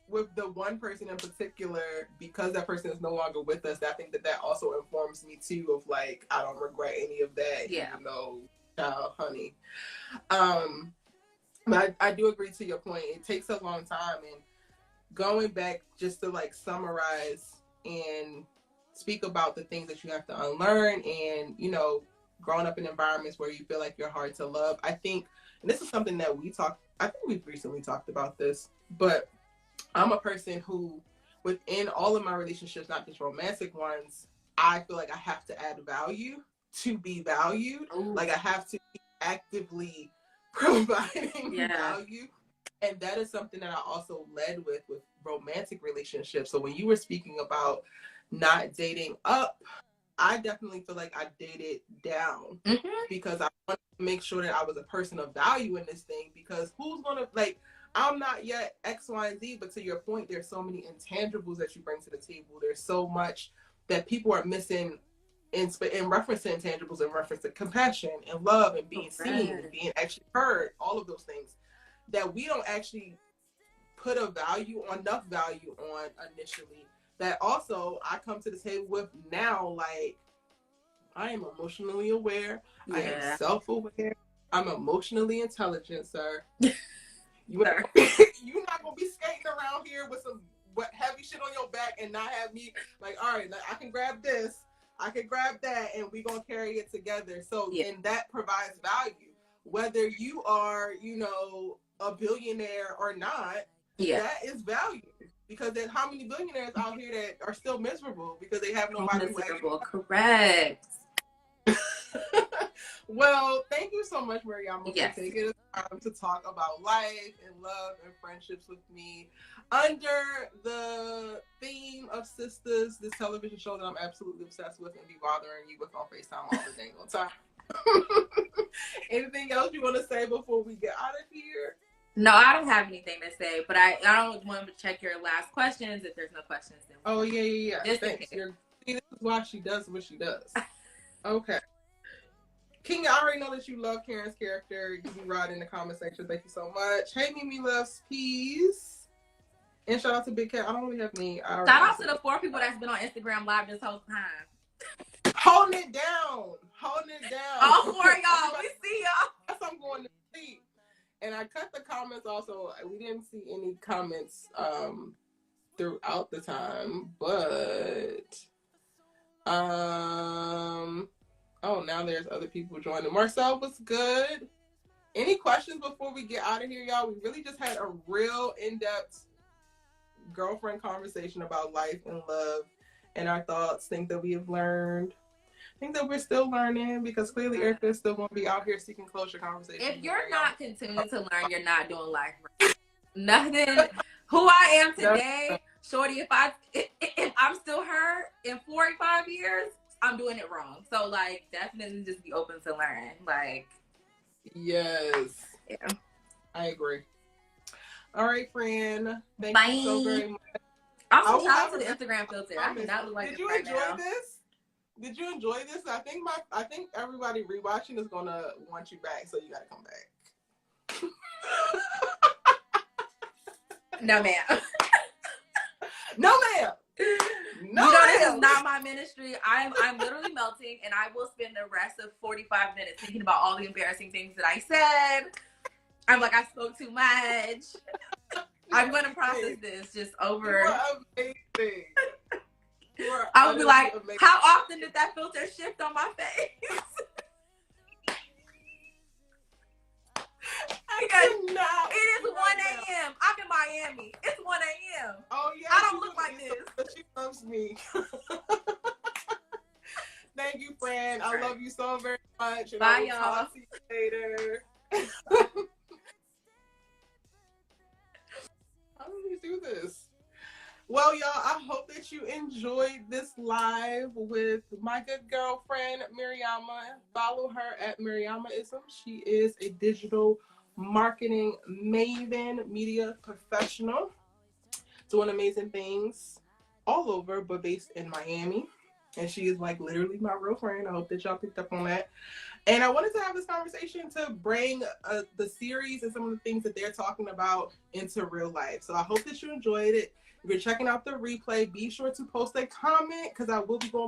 with the one person in particular, because that person is no longer with us, I think that also informs me too of I don't regret any of that. Yeah. Even though, child, honey. But I do agree to your point. It takes a long time, and going back just to summarize and speak about the things that you have to unlearn, and growing up in environments where you feel like you're hard to love. I think, and this is something that I think we've recently talked about this, but I'm a person who, within all of my relationships, not just romantic ones, I feel like I have to add value to be valued. Ooh. I have to be actively providing value. And that is something that I also led with romantic relationships. So when you were speaking about not dating up, I definitely feel like I dated down because I wanted to make sure that I was a person of value in this thing, because who's going to, like, I'm not yet X, Y, and Z, but to your point, there's so many intangibles that you bring to the table. There's so much that people are missing in reference to intangibles, in reference to compassion and love and being seen and being actually heard, all of those things that we don't actually put enough value on initially, that also I come to the table with now. Like, I am emotionally aware. I am self-aware. I'm emotionally intelligent, sir. You're not gonna be skating around here with some heavy shit on your back and not have me like, all right, I can grab this, I can grab that, and we gonna carry it together. So and that provides value, whether you are, you know, a billionaire or not. That is value, because there's how many billionaires out here that are still miserable because they have nobody. Correct. Well, thank you so much, Mariama, for taking the time to talk about life and love and friendships with me under the theme of Sistas, this television show that I'm absolutely obsessed with and be bothering you with on FaceTime all the dang time. Anything else you want to say before we get out of here? No, I don't have anything to say, but I don't want to check your last questions. If there's no questions, then Thanks. See, this is why she does what she does. Okay. King, I already know that you love Karen's character. You can write in the comment section. Thank you so much. Hey, Mimi loves peas. And shout out to Big Cat. I don't really have me. Shout out to the 4 people that's been on Instagram Live this whole time. Holding it down. All 4 y'all. We see y'all. That's I'm going to sleep. And I cut the comments also. We didn't see any comments throughout the time, but now there's other people joining. Marcel was good. Any questions before we get out of here, y'all? We really just had a real in-depth girlfriend conversation about life and love and our thoughts, things that we have learned. Think that we're still learning, because clearly Erica is still going to be out here seeking closure conversations. If you're not continuing to learn, you're not doing life right. Nothing. Who I am today, shorty, if I'm still her in 45 years, I'm doing it wrong. So, like, definitely just be open to learn. Like, yes. Yeah. I agree. All right, friend. Thank Bye. you so very much. Also, shout out to the Instagram filter. I cannot look like Did you enjoy this? Did you enjoy this? I think everybody rewatching is gonna want you back, so you gotta come back. No, ma'am. No, ma'am. No, you know, this is not my ministry. I'm literally melting, and I will spend the rest of 45 minutes thinking about all the embarrassing things that I said. I'm like, I spoke too much. I'm gonna process this just over. You are amazing. I would be like, amazing. How often did that filter shift on my face? Because it is 1 a.m. I'm in Miami. It's 1 a.m. Oh, yeah. I don't look like this. But she loves me. Thank you, friend. I love you so very much. And bye, y'all. Talk to you later. How do we do this? Well, y'all, I hope that you enjoyed this live with my good girlfriend, Mariama. Follow her at Mariamaism. She is a digital marketing maven, media professional, doing amazing things all over, but based in Miami. And she is like literally my real friend. I hope that y'all picked up on that. And I wanted to have this conversation to bring the series and some of the things that they're talking about into real life. So I hope that you enjoyed it. If you're checking out the replay, be sure to post a comment, because I will be going